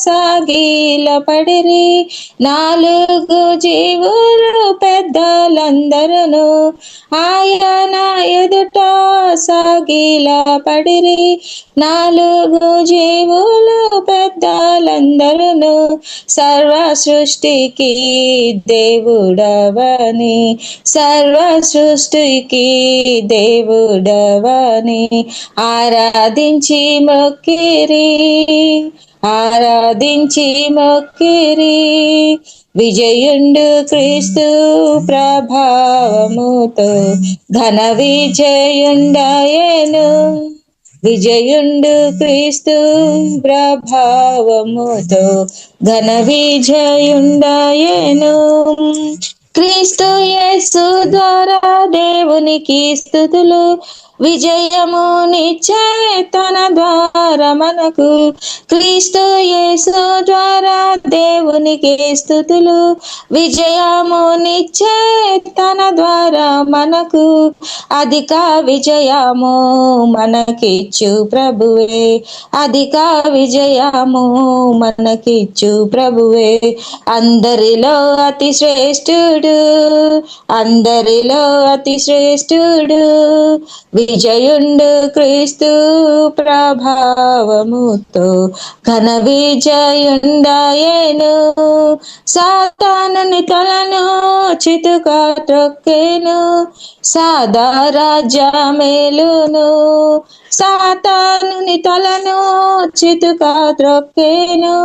సాగిల పడిరి. నాలుగు జీవులు పెద్దలందరూ ఆయన ఎదుట సాగిల పడిరి. నాలుగు జీవులు పెద్దలందరూ సర్వ సృష్టికి దేవుడవని, సర్వ సృష్టికి దేవుడవని ఆరాధించి మొక్కిరి, ఆరాధించి మొక్కిరి. విజయుండు క్రీస్తు ప్రభావముతో ఘన విజయుండాయను. విజయుండు క్రీస్తు ప్రభావముతో ఘన విజయుండాయను. క్రీస్తు యేసు ద్వారా దేవునికి స్తుతులు, విజయము నిచ్చే తన ద్వారా మనకు. క్రీస్తు యేసు ద్వారా దేవునికి స్తుతులు, విజయము నిచ్చే తన ద్వారా మనకు. అధిక విజయము మనకిచ్చు ప్రభువే, అధిక విజయము మనకిచ్చు ప్రభువే. అందరిలో అతి శ్రేష్ఠుడు, అందరిలో అతి శ్రేష్ఠుడు విజయుండు క్రీస్తు ప్రభావముతో ఘన విజయుండాయను. సాతానుని తలను చితుకా త్రొక్కెను, సాదా రాజ్యమేలును. సాతానుని తలను చితుకా త్రొక్కెను,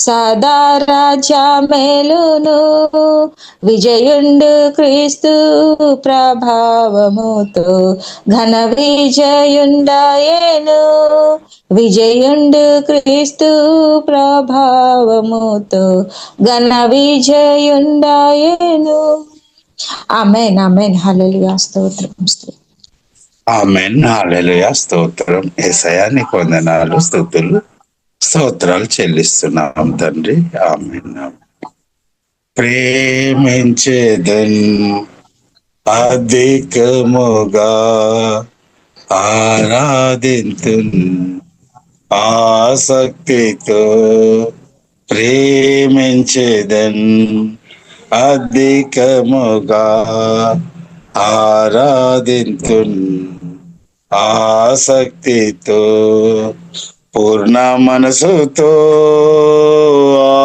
సాదా రాజ్యమేలును. విజయుండు క్రీస్తు ప్రభావముతో ఘన విజయుండాయను. విజయుండు క్రీస్తు ప్రభావముతో ఘన విజయుండాయను. ఆమేన్, ఆమేన్. హల్లెలూయా, స్తోత్రం, స్తోత్రం. ఆమేన్, హల్లెలూయా, స్తోత్రం. యేసయ్యా నీకు వందనాలు, స్తుతులు, స్తోత్రాలు చెల్లిస్తున్నాం తండ్రి. ఆమేన్. ప్రేమించేదన్ అధికముగా ఆరాధింతున్ ఆసక్తితో. ప్రేమించేదన్ అధికముగా ఆరాధింతున్ ఆసక్తితో. పూర్ణ మనసుతో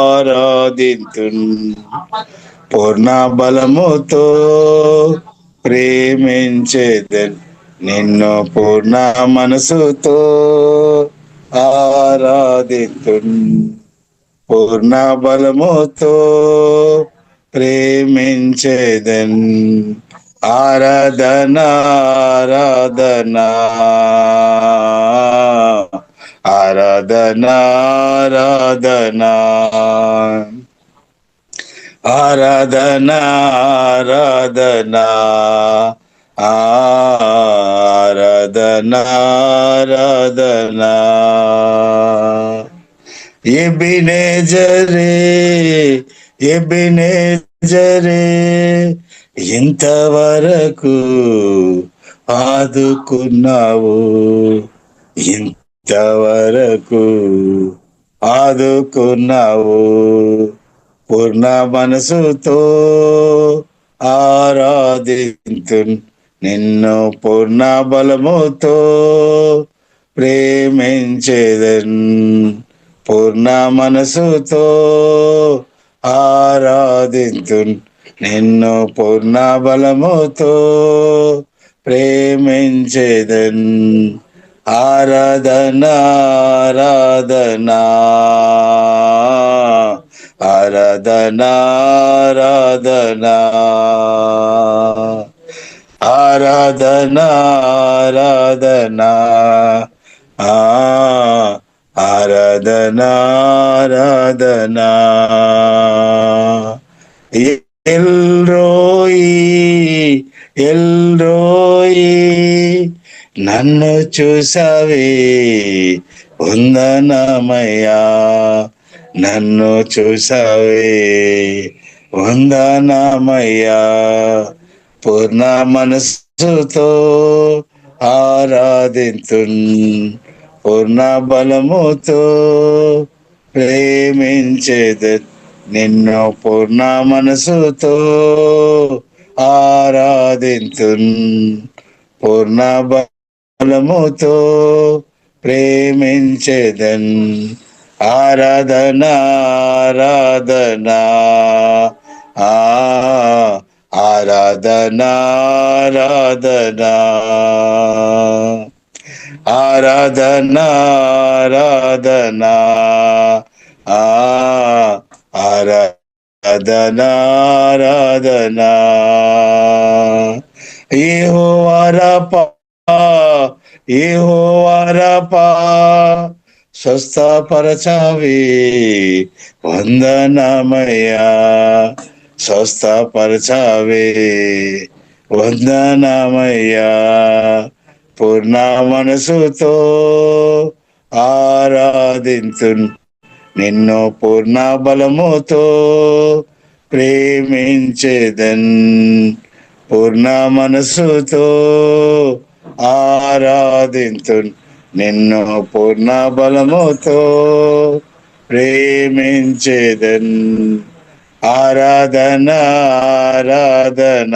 ఆరాధింతున్, పూర్ణ బలముతో ప్రేమించేదన్ నిన్ను. పూర్ణ మనసుతో ఆరాధింతున్, పూర్ణ బలముతో ప్రేమించేదన్. ఆరాధన, ఆరాధన, ఆరాధన, ఆరాధన, ఆరాధన, ఆరాధన, ఆరాధన, ఆరాధన. ఎబినేజరే, ఎబినేజరే ఇంతవరకు ఆదుకున్నావు, ఇంతవరకు ఆదుకున్నావు. పూర్ణ మనసుతో ఆరాధింతున్ నిన్ను, పూర్ణ బలముతో ప్రేమించేదన్. పూర్ణ మనసుతో ఆరాధింతున్ నిన్ను, పూర్ణ బలముతో ప్రేమించేదన్. ఆరాధన, ఆరాధన, ఆరాధన, ఆరాధన, ఆరాధన, ఆరాధన, ఆరాధన, ఆరాధన. ఎల్రోయి, ఎల్రోయి నన్ను చూసావే వందనమయ్యా, నన్ను చూసావే వందనమయ్యా. పూర్ణ మనస్సుతో ఆరాధింతున్, పూర్ణ బలముతో ప్రేమించేదన్ నిన్ను పూర్ణ మనసుతో ఆరాధింతున్ పూర్ణ బలముతో ప్రేమించేదన్ ఆరాధన ఆరాధన ఆ ఆరాధన ఆరాధన ఆరాధన ఆరాధన ఆరాధన ఆరాధన యెహోవా రఫా యెహోవా రఫా స్వస్థపరచావే వందనమయ్యా స్వస్థపరచావే వందనమయ్యా పూర్ణ మనసుతో ఆరాధింతున్ నిన్ను పూర్ణ బలముతో ప్రేమించేదన్ పూర్ణ మనసుతో ఆరాధింతున్ నిన్ను పూర్ణ బలముతో ప్రేమించేదన్ ఆరాధన ఆరాధన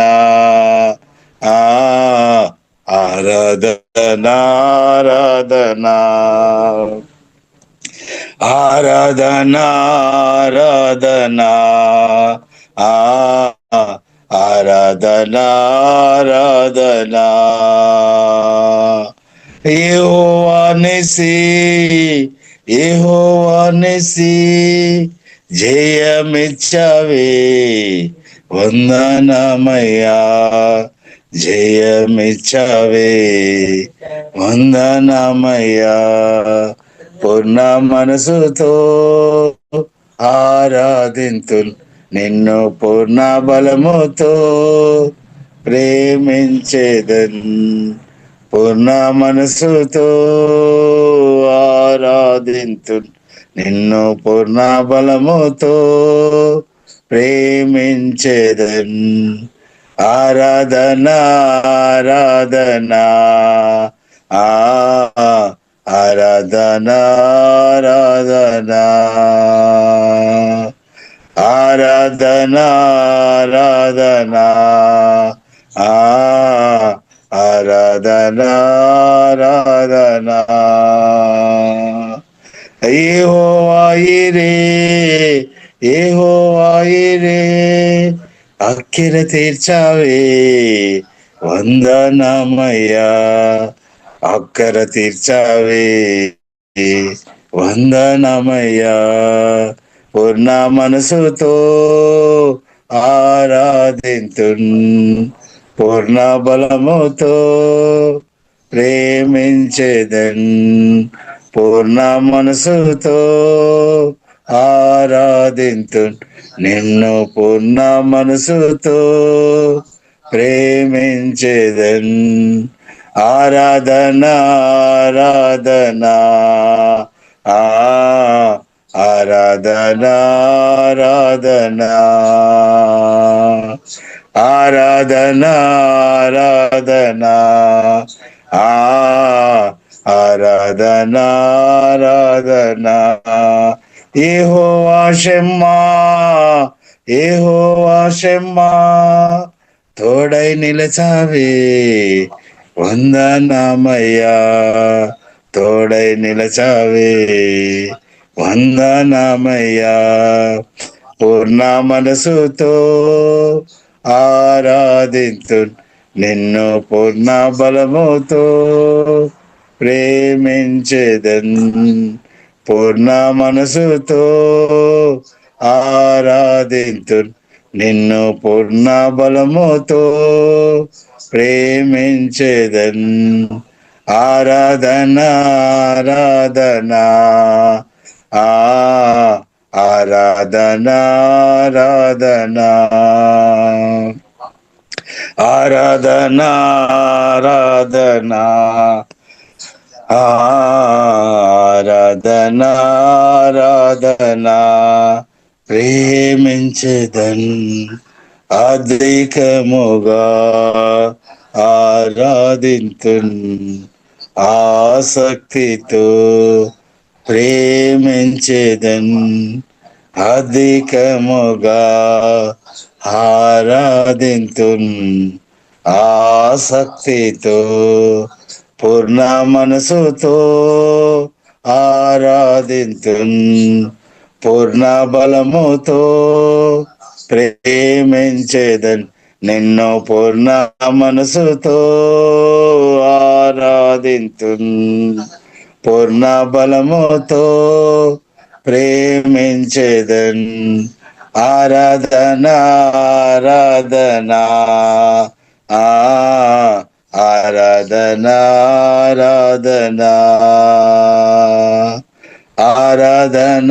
ఆరాధన ఆరాధన ఆరాధన ఆరాధన ఆరాధన ఆరాధన యెహోవా నిసి యెహోవా నిసి జయమిచ్చావే వందనమయ్యా జయమిచ్చావే వందనమయ్యా పూర్ణ మనసుతో ఆరాధింతున్ నిన్ను పూర్ణ బలముతో ప్రేమించేదన్ పూర్ణ మనసుతో ఆరాధింతున్ నిన్ను పూర్ణ బలముతో ప్రేమించేదన్ ఆరాధన ఆరాధన ఆరాధన ఆరాధన ఆరాధన ఆరాధన ఆరాధన ఆరాధన యెహోవా యిరే యెహోవా యిరే అక్కిర తీర్చావే వందనమయ్యా అక్కర తీర్చావే వందనమయ్యా పూర్ణ మనసుతో ఆరాధింతున్ పూర్ణ బలముతో ప్రేమించేదన్ పూర్ణ మనసుతో ఆరాధింతున్ నిన్ను పూర్ణ మనసుతో ప్రేమించేదన్ ఆరాధన ఆరాధన ఆరాధన ఆరాధన ఆరాధన ఆరాధన ఆరాధన ఆరాధన యెహోవా షమ్మా యెహోవా షమ్మా తోడై నిలచావే వందనమయ్యా తోడై నిలచావే వందనమయ్యా పూర్ణ మనసుతో ఆరాధింతున్ నిన్ను పూర్ణ బలముతో ప్రేమించేదన్ పూర్ణ మనసుతో ఆరాధింతున్ నిన్ను పూర్ణ బలముతో ప్రేమించేదన్ ఆరాధన ఆరాధన ఆరాధన ఆరాధన ఆరాధన ఆరాధన ఆరాధన ఆరాధన ప్రేమించెదన్ అధికముగా ఆరాధింతున్ ఆసక్తితో ప్రేమించేదన్ అధికముగా ఆరాధింతున్ ఆసక్తితో పూర్ణ మనసుతో ఆరాధింతున్ పూర్ణ బలముతో ప్రేమించేదన్ నిన్ను పూర్ణ మనసుతో ఆరాధింతున్ పూర్ణ బలముతో ప్రేమించేదన్ ఆరాధన ఆరాధన ఆరాధన ఆరాధన ఆరాధన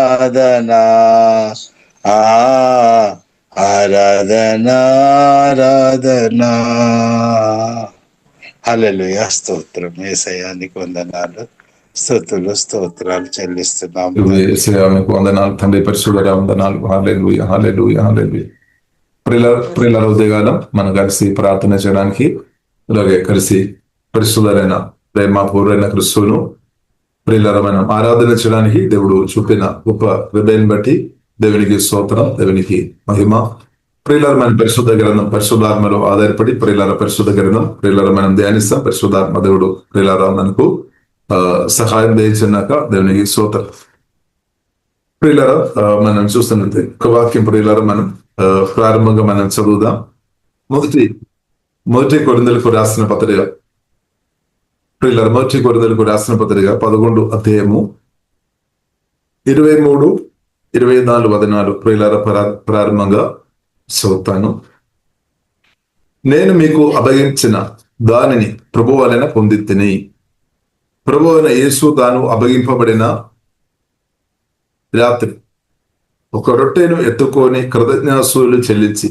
ఆరాధన ఆరాధన ఆరాధన. హల్లెలూయా. స్తోత్రం యేసయ్యానికి వందనాలు, స్తుతులు స్తోత్రాలు చెల్లిస్తున్నాం. మీకు వందనాలు తండ్రి, పరిశుద్ధుడా వందనాలు. హల్లెలూయా హల్లెలూయా హల్లెలూయా. ప్రియుల ఉదయకాలం మనం కలిసి ప్రార్థన చేయడానికి, అలాగే కలిసి పరిశుద్ధులైన ప్రేమపూర్వైన క్రిస్తువును ప్రియులారా మనం ఆరాధన చేయడానికి దేవుడు చూపిన గొప్ప హృదయాన్ని బట్టి దేవునికి స్తోత్రం, దేవునికి మహిమ. ప్రియులారా మన పరిశుద్ధ గ్రంథం పరిశుద్ధాత్మలో ఆధారపడి పరిశుద్ధ గ్రంథం మనం ధ్యానిస్తాం. పరిశుద్ధాత్మ దేవుడు ప్రియులారా మనకు సహాయం దయచినాక దేవునికి స్తోత్రం. ప్రియులారా మనం చూస్తున్నది ఒక వాక్యం. ప్రియులారా మనం ప్రారంభంగా మనం చదువుదాం. మొదటి కొరింథీయులకు రాసిన పత్రిక, ప్రియులారా మొదటి కొరింథీయులకు రాసిన పత్రిక 11 అధ్యాయము 23, 24 వచనాలు ప్రియులారా ప్రారంభంగా చదువుతాను. నేను మీకు అప్పగించిన దానిని ప్రభువు వలన పొందితిని. ప్రభువు అయిన యేసు తాను అప్పగింపబడిన రాత్రి ఒక రొట్టెను ఎత్తుకొని కృతజ్ఞాస్తుతులు చెల్లించి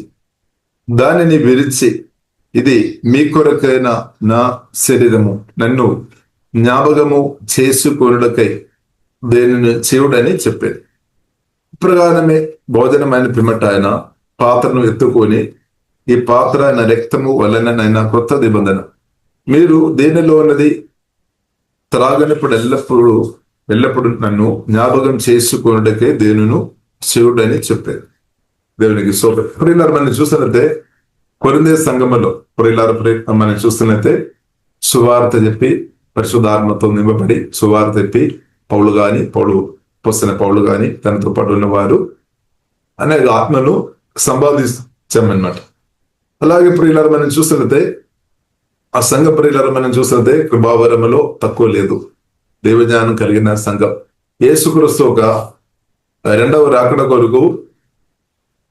దానిని విరిచి, ఇది మీ కొరకైన నా శరీరము, నన్ను జ్ఞాపకము చేసుకొనుటకై దేనిని చేయుడని చెప్పారు. ప్రకారమే భోజనమైన పిమ్మట ఆయన పాత్రను ఎత్తుకొని, ఈ పాత్ర నా రక్తము వలననైనా కొత్త నిబంధన, మీరు దేనిలో ఉన్నది త్రాగనప్పుడు ఎల్లప్పుడు నన్ను జ్ఞాపకం చేసుకున్నటకే దేనిను శివుడని చెప్పారు. దేవునికి స్తోత్రం. ప్రియులారా మనం చూస్తున్నట్టే కొరింథీ సంఘములో మనం చూస్తున్నట్టే సువార్త చెప్పి పరిశుద్ధాత్మతో నింపబడి సువార్త చెప్పి పౌలు గాని తనతో పాటు ఉన్నవారు అనేక ఆత్మను సంపాదించామన్నమాట. అలాగే ప్రియులారా మనం చూస్తున్నట్టే ఆ సంఘ ప్రియులారా మనం చూస్తున్నట్టే కృపావరములో తక్కువ లేదు. దైవజ్ఞానం కలిగిన సంఘం యేసుక్రీస్తు ఒక రెండవ రాకడ కొరకు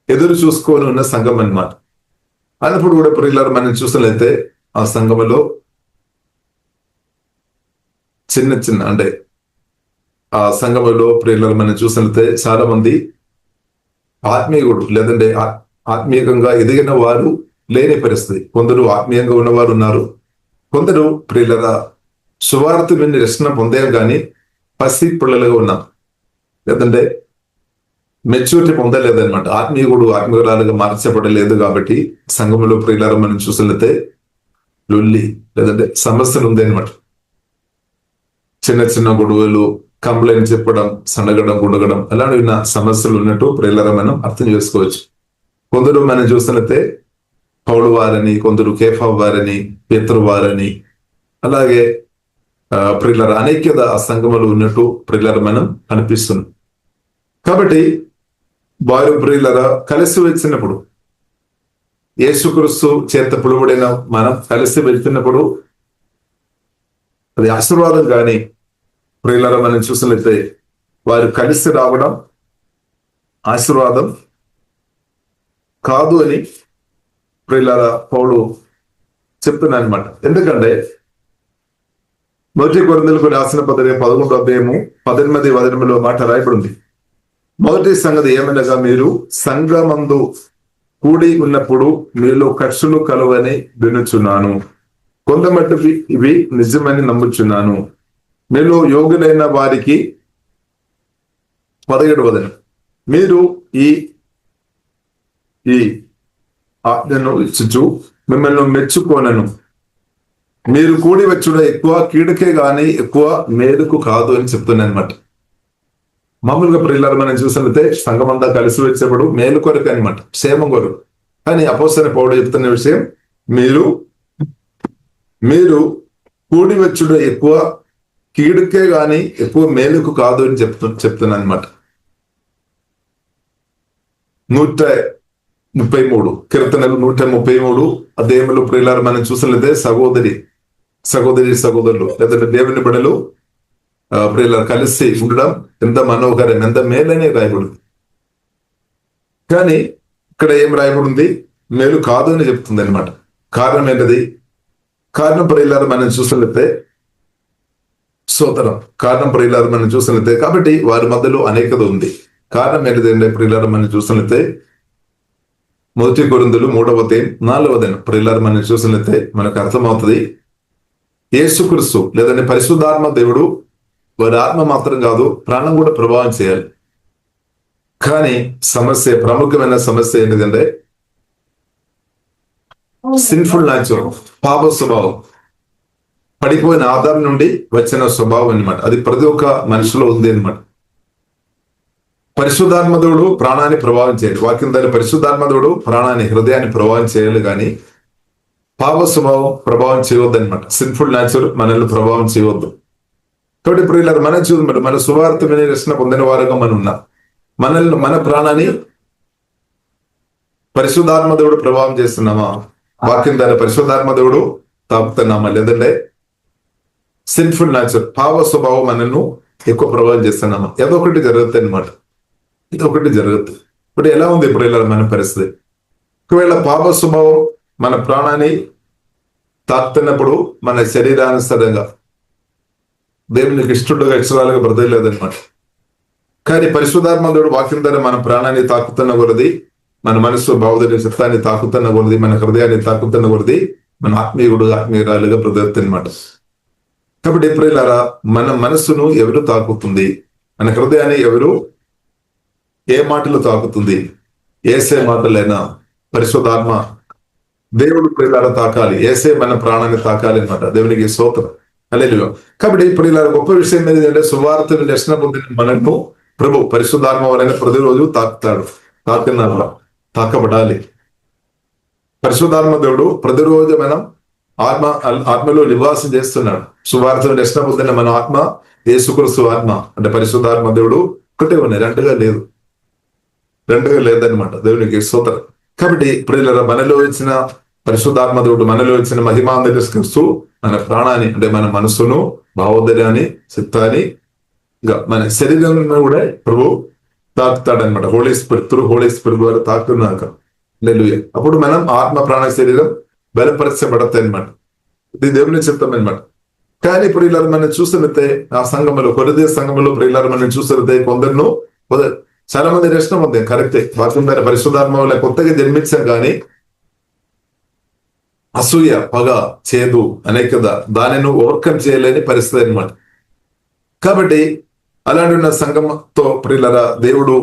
ఎదురు చూసుకొని ఉన్న సంఘం అన్నమాట. అన్నప్పుడు కూడా ప్రియులారా మనం చూసినట్లయితే ఆ సంఘములో చిన్న అంటే ఆ సంఘములో ప్రియులారా మనం చూసినట్లయితే చాలా మంది ఆత్మీయుడు లేదంటే ఆత్మీయంగా ఎదిగిన వారు లేని పరిస్థితి. కొందరు ఆత్మీయంగా ఉన్నవారు ఉన్నారు, కొందరు ప్రియులారా సువార్త విని రక్షణ పొందాం కానీ పసి పిల్లలుగా ఉన్నాం, లేదంటే మెచ్యూరిటీ పొందలేదన్నమాట. ఆత్మీయురాలుగా మార్చబడలేదు. కాబట్టి సంఘములో ప్రియులారా మనం చూసినట్లయితే లొల్లి లేదంటే సమస్యలు ఉంది అనమాట. చిన్న గొడవలు, కంప్లైంట్ చెప్పడం, సనగడం, గుడగడం అలాంటి సమస్యలు ఉన్నట్టు ప్రియులారా మనం అర్థం చేసుకోవచ్చు. కొందరు మనం చూసినట్లయితే పౌలు వారని, కొందరు కేఫా వారని, పేతురు వారని, అలాగే ప్రియులారా అనేక్యత ఆ సంఘములు ఉన్నట్టు ప్రియులారా మనం అనిపిస్తున్నాం. కాబట్టి వారు ప్రియులారా కలిసి వచ్చినప్పుడు, యేసుక్రీస్తు చేత పిలువబడిన మనం కలిసి వెళ్తున్నప్పుడు అది ఆశీర్వాదం. కానీ ప్రియులారా మనం చూసినట్లయితే వారు కలిసి రావడం ఆశీర్వాదం కాదు అని ప్రియులారా పౌలు చెప్తున్నాను అనమాట. ఎందుకంటే మొదటి కొరింథీయులకు రాసిన పత్రిక 11 అధ్యాయము 18 వచనములో మాట రాయబడింది. మొదటి సంగతి ఏమనగా, మీరు సంఘమందు కూడి ఉన్నప్పుడు మీలో కక్షలు కలువని వినుచున్నాను. కొంతమట్టుకి ఇవి నిజమని నమ్ముచున్నాను. మీలో యోగులైన వారికి 17 వచనం, మీరు ఈ ఆజ్ఞను ఇచ్చుచు మిమ్మల్ని మెచ్చుకోనను, మీరు కూడి వచ్చుట ఎక్కువ కీడుకే గాని ఎక్కువ మేలుకు కాదు అని చెప్తున్నాను అనమాట. మామూలుగా ప్రియులారా మనం చూసినట్లయితే సంఘం అంతా కలిసి వచ్చేప్పుడు మేలు కొరకు అనమాట, క్షేమం కొరకు. కానీ అపోస్తలుడైన పౌలు చెప్తున్న విషయం, మీరు కూడి వచ్చుట ఎక్కువ కీడుకే గాని ఎక్కువ మేలుకు కాదు అని చెప్తున్నా అనమాట. 133 కీర్తనలు 133 అధ్యాయంలో ప్రియులారా మనం చూసినట్లయితే సహోదరులు లేదంటే దేవుని బిడ్డలు ప్రియులారా కలిసి ఉండడం ఎంత మనోహరం, ఎంత మేలనే రాయబడింది. కానీ ఇక్కడ ఏం రాయబడింది? మేలు కాదు అని చెప్తుంది అనమాట. కారణం ఏంటది? కారణం ప్రియులారా మనం చూసినట్లయితే కారణం ప్రియులారా మనం చూసినట్లయితే కాబట్టి వారి మధ్యలో అనేకత ఉంది. కారణం ఏంటిదంటే ప్రియులారా మనం చూసినట్లయితే 1 కొరింథీయులు 3:4 ప్రియులారా మనం చూసినట్లయితే మనకు అర్థమవుతుంది. యేసుక్రీస్తు లేదంటే పరిశుద్ధాత్మ దేవుడు వారి ఆత్మ మాత్రం కాదు, ప్రాణం కూడా ప్రభావం చేయాలి. కానీ ప్రాముఖ్యమైన సమస్య ఏంటిదంటే సిన్ఫుల్ నేచర్, పాప స్వభావం, పడిపోయిన ఆదాం నుండి వచ్చిన స్వభావం అన్నమాట. అది ప్రతి ఒక్క మనిషిలో ఉంది అన్నమాట. పరిశుద్ధాత్మదేవుడు ప్రాణాన్ని ప్రభావం చేయాలి. వాక్యం దాని పరిశుద్ధాత్మదేవుడు ప్రాణాన్ని, హృదయాన్ని ప్రభావం చేయాలి, కానీ పాప స్వభావం ప్రభావం చేయవద్దు అనమాట. సిన్ఫుల్ నేచర్ మనల్ని ప్రభావం చేయవద్దు. కాబట్టి ప్రియులారా మనం చూద్దాం, మన సువార్త విని రక్షణ పొందిన వారుగా మనం ఉన్నాం. మన ప్రాణాన్ని పరిశుద్ధాత్మదేవుడు ప్రభావం చేస్తున్నామా? వాక్యం దాని పరిశుద్ధాత్మదేవుడు తాపుతున్నామా? లేదంటే సిన్ఫుల్ నేచర్, పాప స్వభావం మనల్ని ఎక్కువ ప్రభావం చేస్తున్నామా? ఏదొకటి జరుగుతుంది అనమాట. ఇదొకటి జరుగుతుంది. ఇప్పుడు ఎలా ఉంది ప్రియులారా మన పరిస్థితి? ఒకవేళ పాప స్వభావం మన ప్రాణాన్ని తాకుతున్నప్పుడు మన శరీరానుసారంగా దేవునికి ఇష్టడుగా ఇష్టరాలుగా బ్రతకలేదన్నమాట. కానీ పరిశుద్ధాత్మదేవుడు వాక్యం ద్వారా మన ప్రాణాన్ని తాకుతున్న కొలది, మన మనసు భావోదయ చిత్తాన్ని తాకుతున్న కొలది, మన హృదయాన్ని తాకుతున్న కొలది మన ఆత్మీయురాలుగా బ్రతుకుతుందన్నమాట. కాబట్టి ప్రియులారా మన మనస్సును ఎవరు తాకుతుంది? మన హృదయాన్ని ఏ మాటలు తాకుతుంది? ఏసే మాటలైనా పరిశుద్ధాత్మ దేవుడు ప్రియులారా తాకాలి. ఏసే మన ప్రాణాన్ని తాకాలి అనమాట. దేవునికి స్తోత్రం, హల్లెలూయా. కాబట్టి ప్రియులారా గొప్ప విషయం ఏంటంటే సువార్తను దర్శనం పొందిన మనకు ప్రభు పరిశుద్ధాత్మ వలన ప్రతిరోజు తాకబడాలి. పరిశుద్ధాత్మ దేవుడు ప్రతిరోజు మనం ఆత్మలో నివాసం చేస్తున్నాడు. సువార్తను దర్శనం పొందిన మన ఆత్మ యేసుక్రీస్తు ఆత్మ అంటే పరిశుద్ధాత్మ దేవుడు ఒకటే ఉన్నాయి, రెండుగా లేదనమాట. దేవునికి స్తోత్రం. కాబట్టి ప్రియులారా మనలో ఇచ్చిన పరిశుద్ధాత్మ దేవుడు, మనలో ఇచ్చిన మహిమాంధ క్రీస్తు మన ప్రాణాన్ని అంటే మన మనస్సును, భావోదయాన్ని, చిత్తాన్ని, మన శరీరం కూడా ప్రభు తాకుతాడనమాట. హోలీ స్పిరిట్ ద్వారా తాకుతున్నాక హల్లెలూయా. అప్పుడు మనం ఆత్మ, ప్రాణ, శరీరం బలపరచబడతాయి అనమాట. ఇది దేవుని చిత్తం అనమాట. కానీ ప్రియులారా మనం చూసినట్టే ఆ సంఘంలో, కొరింథీ సంఘంలో ప్రియులారా మనం చూసినట్టే కొందరు చాలా మంది రక్షణ పొందాం, కరెక్టే. వాక్యం ద్వారా పరిశుద్ధాత్మ వల్ల కొత్తగా జన్మించాం, కానీ అసూయ, పగ, చేదు, అనేకత దానిని ఓవర్కమ్ చేయలేని పరిస్థితి అనమాట. కాబట్టి అలాంటి ఉన్న సంఘంతో ప్రియులారా దేవుడు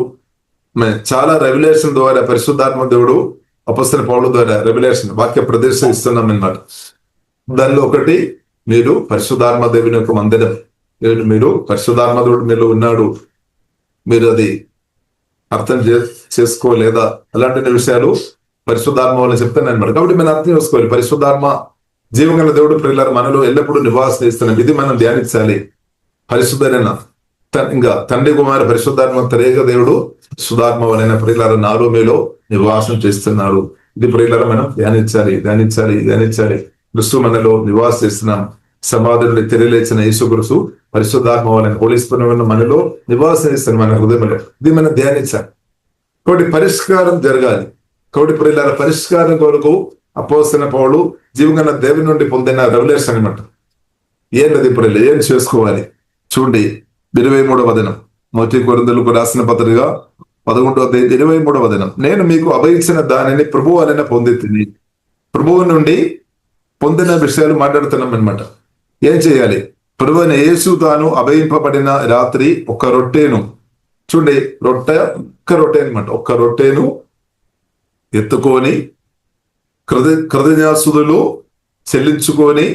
చాలా రెవల్యూషన్ ద్వారా పరిశుద్ధాత్మ దేవుడు అపొస్తలుడైన పౌలు ద్వారా రెవల్యూషన్ వాక్య ప్రదర్శన ఇస్తున్నాం అన్నమాట. దానిలో ఒకటి మీరు పరిశుద్ధాత్మ దేవుని యొక్క మందిరం, మీరు పరిశుద్ధాత్మ దేవుడు మీలో ఉన్నాడు, మీరు అది అర్థం చేసుకోలేదా? అలాంటి విషయాలు పరిశుద్ధాత్మ వల్ల చెప్తాను అనమాట. కాబట్టి మనం అర్థం చేసుకోవాలి. పరిశుద్ధాత్మ జీవగల దేవుడు ప్రియులారా మనలో ఎల్లప్పుడూ నివాసం చేస్తున్నాం. ఇది మనం ధ్యానించాలి. పరిశుద్ధైన ఇంకా తండ్రి కుమార పరిశుద్ధాత్మ త్రేక దేవుడు సుధాత్మ వలన ప్రియులారా నాలో మీలో నివాసం చేస్తున్నాడు. ఇది ప్రియులారా మనం ధ్యానించాలి. క్రీస్తు మనలో నివాసం చేస్తున్నాం. సమాధులు తెలియలేచిన యేసుక్రీస్తు పరిశుద్ధాత్మ వలన హోలీ స్పిరిట్ మనలో నివాసం చేస్తున్నాం, మన హృదయంలో. ఇది మనం ధ్యానించాలి. కాబట్టి పరిష్కారం జరగాలి. కాబట్టి ప్రియులారా పరిష్కారం కొరకు అపోస్తలుడైన పౌలు జీవగల దేవుని నుండి పొందిన రెవల్యూషన్ అనమాట. ఏంటది ప్రియులు? ఏం చేసుకోవాలి చూడండి. 23వ వచనం 1 కొరింథీయులకు రాసిన పత్రిక 11:23 వచనం. నేను మీకు అభయించిన దానిని ప్రభువు వలన పొందితిని. ప్రభువు నుండి పొందిన విషయాలు మాట్లాడుతున్నాం అనమాట. ఏం చేయాలి? ప్రభువైన యేసు తాను అభయింపబడిన రాత్రి ఒక్క రొట్టెను చూడండి, ఒక్క రొట్టె అనమాట. ఒక్క రొట్టెను ఎత్తుకొని కృతజ్ఞతాస్తుతులు చెల్లించుకొని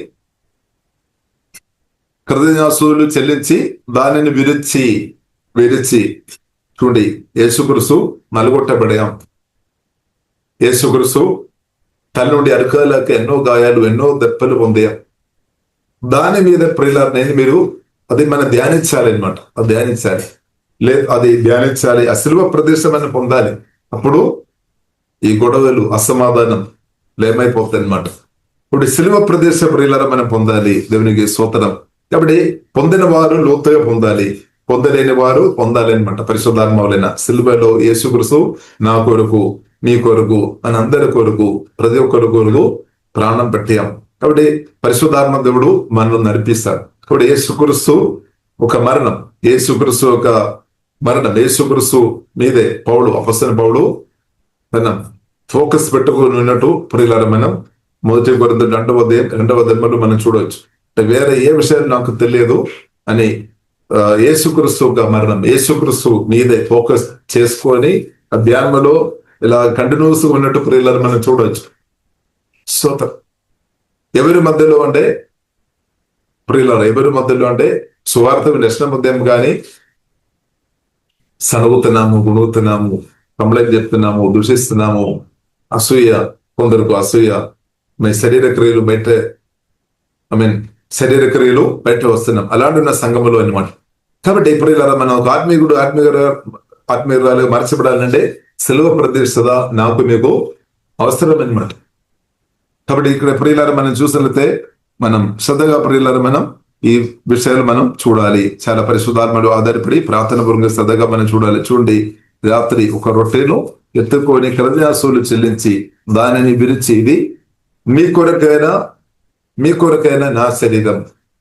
కృతజ్ఞతాస్తుతులు చెల్లించి దానిని విరిచి చూడండి, యేసుక్రీస్తు నలుగొట్టబడాం. యేసుక్రీస్తు తల నుండి అరకాలకు ఎన్నో గాయాలు, ఎన్నో దెబ్బలు పొందాం. దాని మీద ప్రియులారా మీరు అది మనం ధ్యానించాలి అనమాట. అది ధ్యానించాలి, అది ధ్యానించాలి. ఆ శిలువ ప్రదేశం అని పొందాలి. అప్పుడు ఈ గొడవలు, అసమాధానం ఏమైపోతాయి అనమాట. ఇప్పుడు శిలువ ప్రదేశ ప్రియులారా మనం పొందాలి. దేవునికి స్తోత్రం. కాబట్టి పొందిన వారు లోతుగా పొందాలి, పొందలేని వారు పొందాలి అనమాట. పరిశుద్ధాత్మవలన సిలువలో యేసుక్రీస్తు నా కొరకు, నీ కొరకు, మన అందరి కొరకు, ప్రతి ఒక్కరి కొరకు ప్రాణం పెట్టాం. కాబట్టి పరిశుద్ధాత్మ దేవుడు మనల్ని నడిపిస్తాడు. కాబట్టి యేసుక్రీస్తు ఒక మరణం, యేసుక్రీస్తు ఒక మరణం, యేసుక్రీస్తు మీదే అపొస్తలుడైన పౌలు మనం ఫోకస్ పెట్టుకుని ఉన్నట్టు ప్రియులారా మనం 1 కొరింథీ 2వ అధ్యాయంలో మనం చూడవచ్చు. వేరే ఏ విషయాలు నాకు తెలియదు అని యేసుక్రీస్తు ఒక మరణం, యేసుక్రీస్తు మీదే ఫోకస్ చేసుకొని ఆ ధ్యానంలో ఇలా కంటిన్యూస్ ఉన్నట్టు ప్రియులారా మనం చూడవచ్చు. సో ఎవరి మధ్యలో అంటే ప్రియులారా, ఎవరి మధ్యలో అంటే సువార్త నష్టం కానీ సనగుతున్నాము, గుణుగుతున్నాము, కంప్లైంట్ చెప్తున్నాము, దూషిస్తున్నాము, అసూయ, కొందరికి అసూయ, శరీర క్రియలు బయట వస్తున్నాం. అలాంటి ఉన్న సంఘములో అనమాట. కాబట్టి ఇప్పుడు ఇలా మనం ఒక ఆత్మీయురాలుగా మార్చబడాలంటే సెలవు ప్రతిష్టత నాకు మీకు అవసరం అనమాట. కాబట్టి ఇక్కడ ప్రియులారా మనం చూసినట్లయితే మనం శ్రద్ధగా ప్రియులారా మనం ఈ విషయాలు మనం చూడాలి. చాలా పరిశుద్ధాత్మలు ఆధారపడి ప్రార్థన పూర్వకంగా శ్రద్ధగా మనం చూడాలి. చూడండి, రాత్రి ఒక రొట్టెను ఎత్తుకొని కృతజ్ఞతాస్తుతులు చెల్లించి దానిని విరిచి, ఇది మీ కొరకైనా నా శరీరం.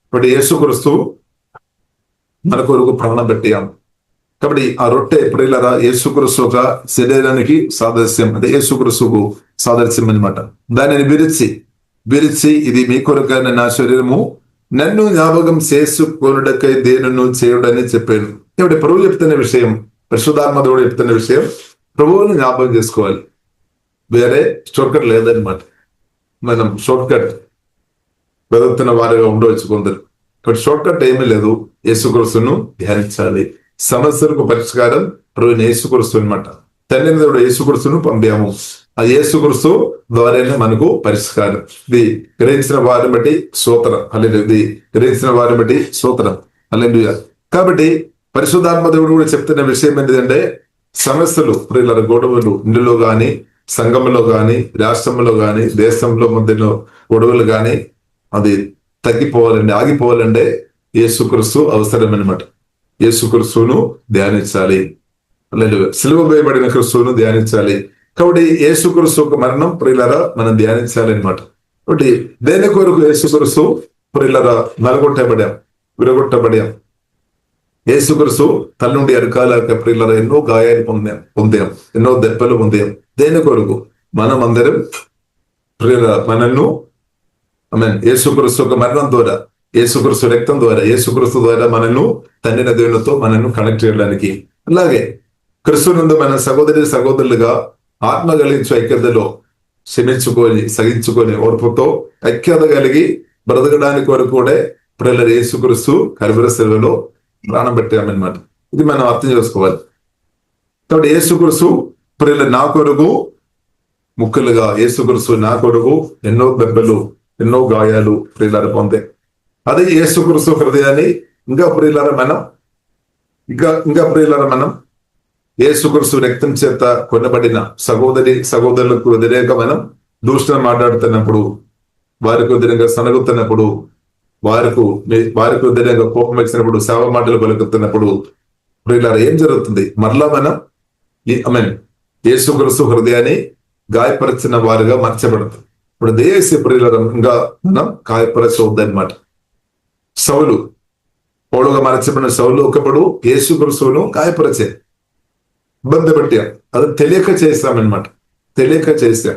ఇప్పుడు యేసుక్రీస్తు మన కొరకు ప్రాణం పెట్టాం. కాబట్టి ఆ రొట్టె ప్రియులారా యేసుక్రీస్తు ఒక శరీరానికి సాదృశ్యం, అంటే యేసుక్రీస్తుకు సాదృశ్యం అనమాట. దానిని విరిచి ఇది మీ కొరకైన నా శరీరము, నన్ను జ్ఞాపకం చేసుకొనుటకై దేనిని చేయుడని చెప్పాను. ఇప్పుడు ప్రభువు చెప్తున్న విషయం, పరిశుద్ధాత్మ దేవుడు చెప్తున్న విషయం, ప్రభువుని జ్ఞాపకం చేసుకోవాలి. వేరే షార్ట్ కట్ లేదనమాట. మనం షార్ట్ కట్ వెతుకుతున్న వారిగా ఉండవచ్చు కొందరు. కాబట్టి షార్ట్ కట్ ఏమీ లేదు. యేసుక్రీస్తును ధ్యానించాలి. సమస్యలకు పరిష్కారం ప్రభువైన యేసుక్రీస్తు అనమాట. తండ్రి దేవుడు యేసుక్రీస్తును పంపాము. ఆ యేసుక్రీస్తు ద్వారానే మనకు పరిష్కారం. ఇది గ్రహించిన వారిని బట్టి స్తోత్రం. హల్లెలూయా. గ్రహించిన వారిని బట్టి స్తోత్రం. హల్లెలూయా. కాబట్టి పరిశుద్ధాత్మ దేవుడు కూడా చెప్తున్న విషయం ఏంటిదంటే, సమస్యలు ప్రియులారా, గొడవలు ఇందులో గాని, సంఘంలో గాని, రాష్ట్రంలో గాని, దేశంలో మధ్యలో గొడవలు గాని అది తగ్గిపోవాలంటే, ఆగిపోవాలంటే యేసుక్రీస్తు అవసరం అనమాట. యేసుక్రీస్తును ధ్యానించాలి. హల్లెలూయా. సిలువ వేయబడిన క్రీస్తును ధ్యానించాలి. కాబట్టి యేసుక్రీస్తు ఒక మరణం ప్రియులారా మనం ధ్యానించాలి అనమాట. కాబట్టి దేని కొరకు యేసుక్రీస్తు ప్రియులారా విరగొట్టబడాం. యేసుక్రీస్తు తల నుండి అరకాలక ప్రియులారా ఎన్నో గాయాలు పొందాం, ఎన్నో దెబ్బలు పొందాం. దేని కొరకు? మనం అందరం ప్రియులారా మనల్ని యేసుక్రీస్తు ఒక మరణం ద్వారా, యేసుక్రీస్తు రక్తం ద్వారా, యేసుక్రీస్తు ద్వారా మనల్ని తండ్రి దేవునితో మనల్ని కనెక్ట్ చేయడానికి, అలాగే క్రీస్తునందు మన సహోదరులుగా ఆత్మ కలిగించు ఐక్యతలో క్షమించుకొని, సహించుకొని, ఓర్పుతో ఐక్యత కలిగి బ్రతకడానికి వరకు కూడా ప్రియులారా యేసుక్రీస్తు కల్వరి శిలువలో ప్రాణం పెట్టామన్నమాట. ఇది మనం అర్థం చేసుకోవాలి. కాబట్టి యేసుక్రీస్తు ప్రియులారా నా కొరకు ముక్కలుగా, యేసుక్రీస్తు నా కొరకు ఎన్నో దెబ్బలు, ఎన్నో గాయాలు ప్రియులారా పొందే. అదే యేసుక్రీస్తు హృదయాన్ని ఇంకా ప్రియులారా మనం యేసుక్రీస్తు రక్తం చేత కొనబడిన సహోదరులకు వ్యతిరేకంగా మనం దూషణ మాట్లాడుతున్నప్పుడు, వారికి వ్యతిరేకంగా సనగుతున్నప్పుడు, వారికి వ్యతిరేకంగా కోపం వచ్చినప్పుడు, సేవ మాటలు పలుకుతున్నప్పుడు ప్రియులారా ఏం జరుగుతుంది? మరలా మనం యేసుక్రీస్తు హృదయాన్ని గాయపరిచిన వారుగా మార్చబడుతుంది. ఇప్పుడు దేశ ప్రియులారా ఇంకా మనం గాయపరచవద్దన్నమాట. పౌలుగా మార్చబడిన సౌలు ఒకప్పుడు యేసుక్రీస్తును గాయపరిచే ఇబ్బంది పెట్టాం. అది తెలియక చేస్తామన్నమాట, తెలియక చేశాం.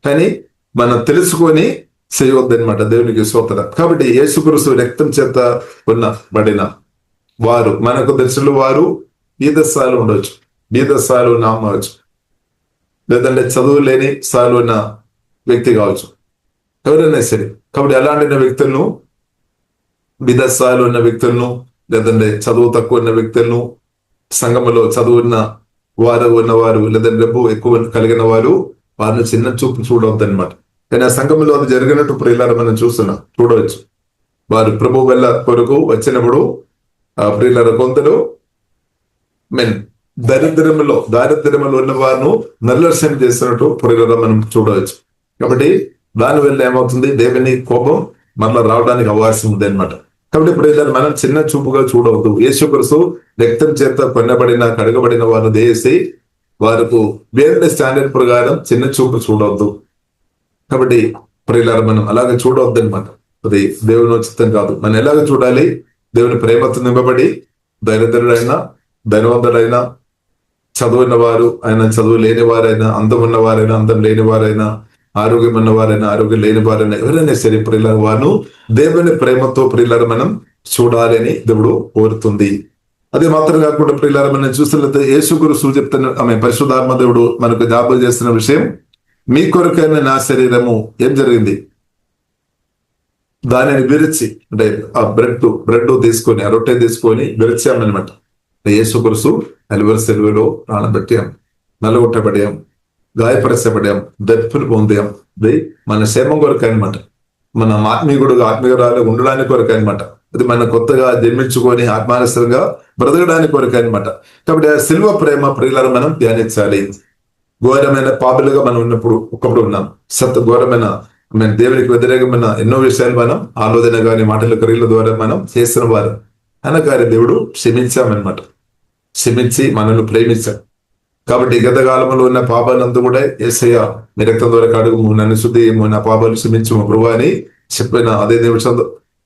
కానీ మనం తెలుసుకొని చేయవద్దనమాట. దేవునికి స్తోత్రం. కాబట్టి యేసుక్రీస్తు రక్తం చేత కొనబడిన వారు, మనకు తెలిసిన వారు బీదస్థాయిలో ఉండవచ్చు, బీదస్థాయిలో నామవచ్చు, లేదంటే చదువు లేని స్థాయిలో ఉన్న వ్యక్తి కావచ్చు, ఎవరైనా సరే. కాబట్టి అలాంటి వ్యక్తులను విదేశాలు ఉన్న వ్యక్తులను, లేదంటే చదువు తక్కువ ఉన్న వ్యక్తులను, సంఘములో చదువున్న వారు ఉన్నవారు, లేదంటే డబ్బు ఎక్కువ కలిగిన వారు వారిని చిన్న చూపు చూడవద్దు అనమాట. కానీ ఆ సంఘములో అది జరిగినట్టు ప్రియులారా మనం చూడవచ్చు. వారు ప్రభు వెళ్ళ కొరకు వచ్చినప్పుడు ప్రియులారా కొందరు దారిద్ర్యములో ఉన్న వారిను నిర్లక్ష్యం చేస్తున్నట్టు ప్రియులారా మనం చూడవచ్చు. కాబట్టి దాని వల్ల ఏమవుతుంది, దేవుని కోపం మరలా రావడానికి అవకాశం ఉంది అనమాట. కాబట్టి ప్రియులారా మనం చిన్న చూపుగా చూడవద్దు. యేసుక్రీస్తు రక్తం చేత కొనబడిన కడగబడిన వారిని దేసి వారికి వేరే స్టాండర్డ్ ప్రకారం చిన్న చూపు చూడవద్దు. కాబట్టి ప్రియులారా మనం అలాగే చూడవద్దు అనమాట. అది దేవుని ఉచితం కాదు. మనం ఎలాగ చూడాలి, దేవుని ప్రేమతో నింపబడి దరిద్రుడైనా ధనవంతుడైనా చదువున్న వారు అయినా చదువు లేని వారైనా, అందం ఉన్నవారైనా అందం లేని వారైనా, ఆరోగ్యం ఉన్నవారైనా ఆరోగ్యం లేని వారైనా, ఎవరైనా సరే ప్రియులారా వారు దేవుని ప్రేమతో ప్రియులారా మనం చూడాలని దేవుడు కోరుతుంది. అది మాత్రం కాకుండా ప్రియులారా మనం చూసినట్లయితే యేసుక్రీస్తు చెప్తున్న ఆమె పరిశుద్ధాత్మ దేవుడు మనకు జ్ఞాపకం చేస్తున్న విషయం, మీ కొరకైన నా శరీరము ఏం జరిగింది, దానిని విరిచి, అంటే ఆ బ్రెడ్ తీసుకొని ఆ రొట్టె తీసుకొని విరిచామనమాట. యేసుక్రీస్తు కలువరి సిలువలో ప్రాణం పెట్టాం, నలుగొట్టబడాం, గాయపరచబడాం, దెబ్బలు పొందాం. అది మన క్షేమం కొరకు అనమాట. మన ఆత్మీయురాలు ఉండడానికి కొరకు అనమాట. అది మన కొత్తగా జన్మించుకొని ఆత్మానుసరంగా బ్రతకడానికి కొరకు అనమాట. కాబట్టి ఆ సిలువ ప్రేమ ప్రియులను మనం ధ్యానించాలి. ఘోరమైన పాపులుగా మనం ఒకప్పుడు ఉన్నాం. ఘోరమైన దేవునికి వ్యతిరేకమైన ఎన్నో విషయాలు మనం ఆలోచన గాని మాటల క్రియల ద్వారా మనం చేసిన వారు అనగారి దేవుడు క్షమించామన్నమాట. క్షమించి మనల్ని ప్రేమించాం. కాబట్టి గత కాలంలో ఉన్న పాపాలంతా కూడా యేసయ్య మీ రక్తం ద్వారా కడుగు, నన్ను శుద్ధి, నా పాపాలు క్షమించు ప్రభు అని చెప్పిన అదే నిమిషం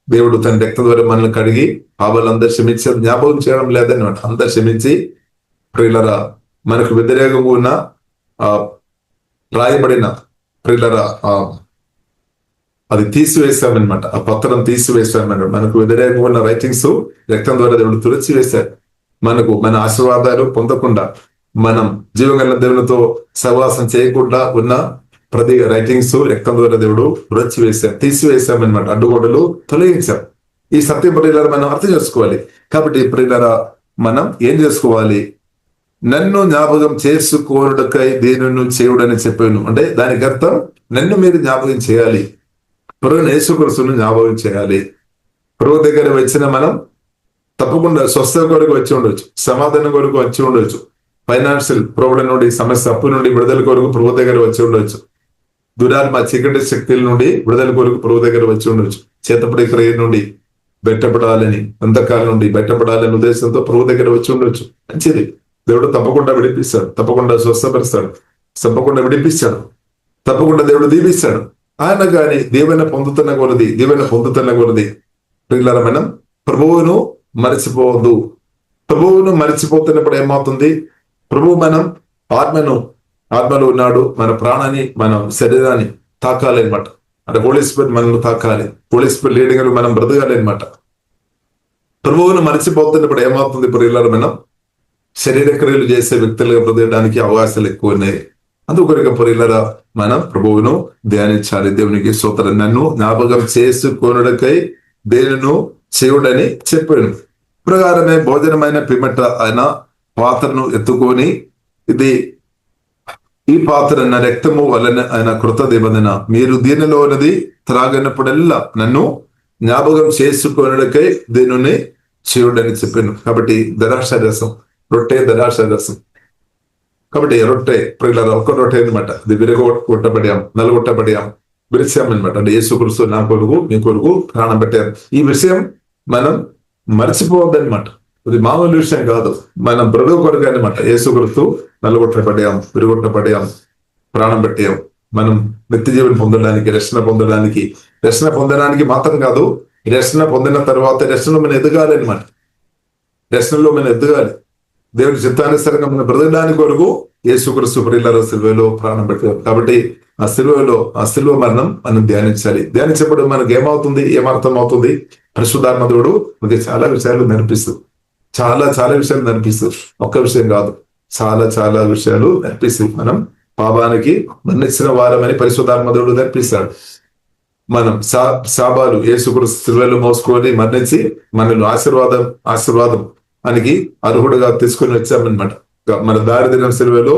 దేవుడు తన రక్తం ద్వారా మనల్ని కడిగి పాపాలందరూ క్షమించి జ్ఞాపకం చేయడం లేదన్నమాట. అందరు క్షమించి ప్రియులరా మనకు వ్యతిరేకంగా ఉన్న రాయబడిన ప్రియులరా అది తీసివేశామన్నమాట. ఆ పత్రం తీసివేశామన్నమాట. మనకు వ్యతిరేకంగా ఉన్న రైటింగ్స్ రక్తం ద్వారా దేవుడు తుడిచివేశారు. మన ఆశీర్వాదాలు పొందకుండా, మనం జీవగల దేవునితో సహవాసం చేయకుండా ఉన్న ప్రతి రైటింగ్స్ రక్తం ద్వారా దేవుడు తుడిచివేశాం, తీసివేశామన్నమాట. అడ్డుగోడలు తొలగించాం. ఈ సత్యం ప్రియులారా మనం అర్థం చేసుకోవాలి. కాబట్టి ప్రియులారా మనం ఏం చేసుకోవాలి, నన్ను జ్ఞాపకం చేసుకోవడకై దేనిని చేయుడని చెప్పాను. అంటే దానికి అర్థం నన్ను మీరు జ్ఞాపకం చేయాలి, ప్రభువుని యేసుక్రీస్తును జ్ఞాపకం చేయాలి. ప్రభు దగ్గర వచ్చిన మనం తప్పకుండా స్వస్థత కొరకు వచ్చి ఉండొచ్చు, సమాధానం కొరకు వచ్చి ఉండొచ్చు, ఫైనాన్షియల్ ప్రాబ్లం నుండి, సమస్య అప్పు నుండి విడుదల కొరకు ప్రభు దగ్గర వచ్చి ఉండొచ్చు, దురాత్మ చీకటి శక్తుల నుండి విడుదల కొరకు ప్రభు దగ్గర వచ్చి ఉండొచ్చు, చేతపడి క్రియ నుండి బయటపడాలని, అంధకారం నుండి బయటపడాలని ఉద్దేశంతో ప్రభు దగ్గర వచ్చి ఉండొచ్చు. మంచిది, దేవుడు తప్పకుండా విడిపిస్తాడు, తప్పకుండా స్వస్థపరుస్తాడు, తప్పకుండా విడిపిస్తాడు, తప్పకుండా దేవుడు దీవిస్తాడు. ఆయన కానీ దీవెన పొందుతున్న కొలది ప్రియులారా మనం ప్రభువును మరచిపోవద్దు. ప్రభువును మరచిపోతున్నప్పుడు ఏమవుతుంది, ప్రభువు మనం ఆత్మలో ఉన్నాడు, మన ప్రాణాన్ని, మన శరీరాన్ని తాకాలి అనమాట. అంటే హోలీ స్పిరిట్ మనల్ని తాకాలి, హోలీ స్పిరిట్ లీడింగ్ మనం బ్రతకాలి అనమాట. ప్రభువును మరచిపోతున్నప్పుడు ఏమవుతుంది ప్రియులారా మనం శరీర క్రియలు చేసే వ్యక్తులుగా బ్రతకడానికి అవకాశాలు ఎక్కువ ఉన్నాయి. అందుకొరకు ప్రియులారా మనం ప్రభువును ధ్యానించాలి. దేవునికి స్తోత్రం. నన్ను జ్ఞాపకం చేసుకొనుటకై దేనిను చేయుడని చెప్పాను. ప్రకారమే భోజనమైన పిమ్మట ఆయన పాత్రను ఎత్తుకొని, ఈ పాత్ర నా రక్తము వలన ఆయన కృత నిబంధన, మీరు దీనిలో ఉన్నది త్రాగినప్పుడల్లా నన్ను జ్ఞాపకం చేసుకొనుటకై దేనిని చేయుడని చెప్పాను. కాబట్టి ద్రాక్షారసం, రొట్టె ద్రాక్షారసం. కాబట్టి రొట్టె ప్రియులారా ఒక్క రొట్టె అనమాట. అది విరగొట్టబడాం, నలుగొట్టబడాం, విరిచామన్నమాట. అంటే యేసుక్రీస్తు నా కొరకు మీ కొరకు ప్రాణం పెట్టారు. ఈ విషయం మనం మర్చిపోవద్దనమాట. ఇది మామూలు విషయం కాదు, మనం బ్రతుకు కొరకు అనమాట. యేసుక్రీస్తు నలుగొట్టబడాం, విరగొట్టబడాం, ప్రాణం పెట్టాం. మనం నిత్య జీవనం పొందడానికి, రక్షణ పొందడానికి మాత్రం కాదు, రక్షణ పొందిన తర్వాత రక్షణలో మనం ఎదగాలి అనమాట. రక్షణలో మనం ఎదగాలి, దేవుని చిత్తానుసారంగా మనం బ్రతకడానికి కొరకు యేసుక్రీస్తు ప్రియులారా సిలువలో ప్రాణం పెట్టారు. కాబట్టి ఆ సిలువ మరణం మనం ధ్యానించాలి. ధ్యానించినప్పుడు మనకు ఏమర్థం అవుతుంది, పరిశుద్ధాత్మ దేవుడు మనకి చాలా విషయాలు నేర్పిస్తుంది, చాలా విషయాలు నేర్పిస్తుంది. ఒక్క విషయం కాదు, చాలా విషయాలు నేర్పిస్తుంది. మనం పాపానికి మరణించిన వారమని పరిశుద్ధాత్మ దేవుడు నేర్పిస్తాడు. మనం శాపాలు యేసుక్రీస్తు సిలువలో మోసుకొని మరణించి మనల్ని ఆశీర్వాదం అనికి అర్హుడుగా తీసుకొని వచ్చామన్నమాట. మన దారిద్ర్యం సిలువలో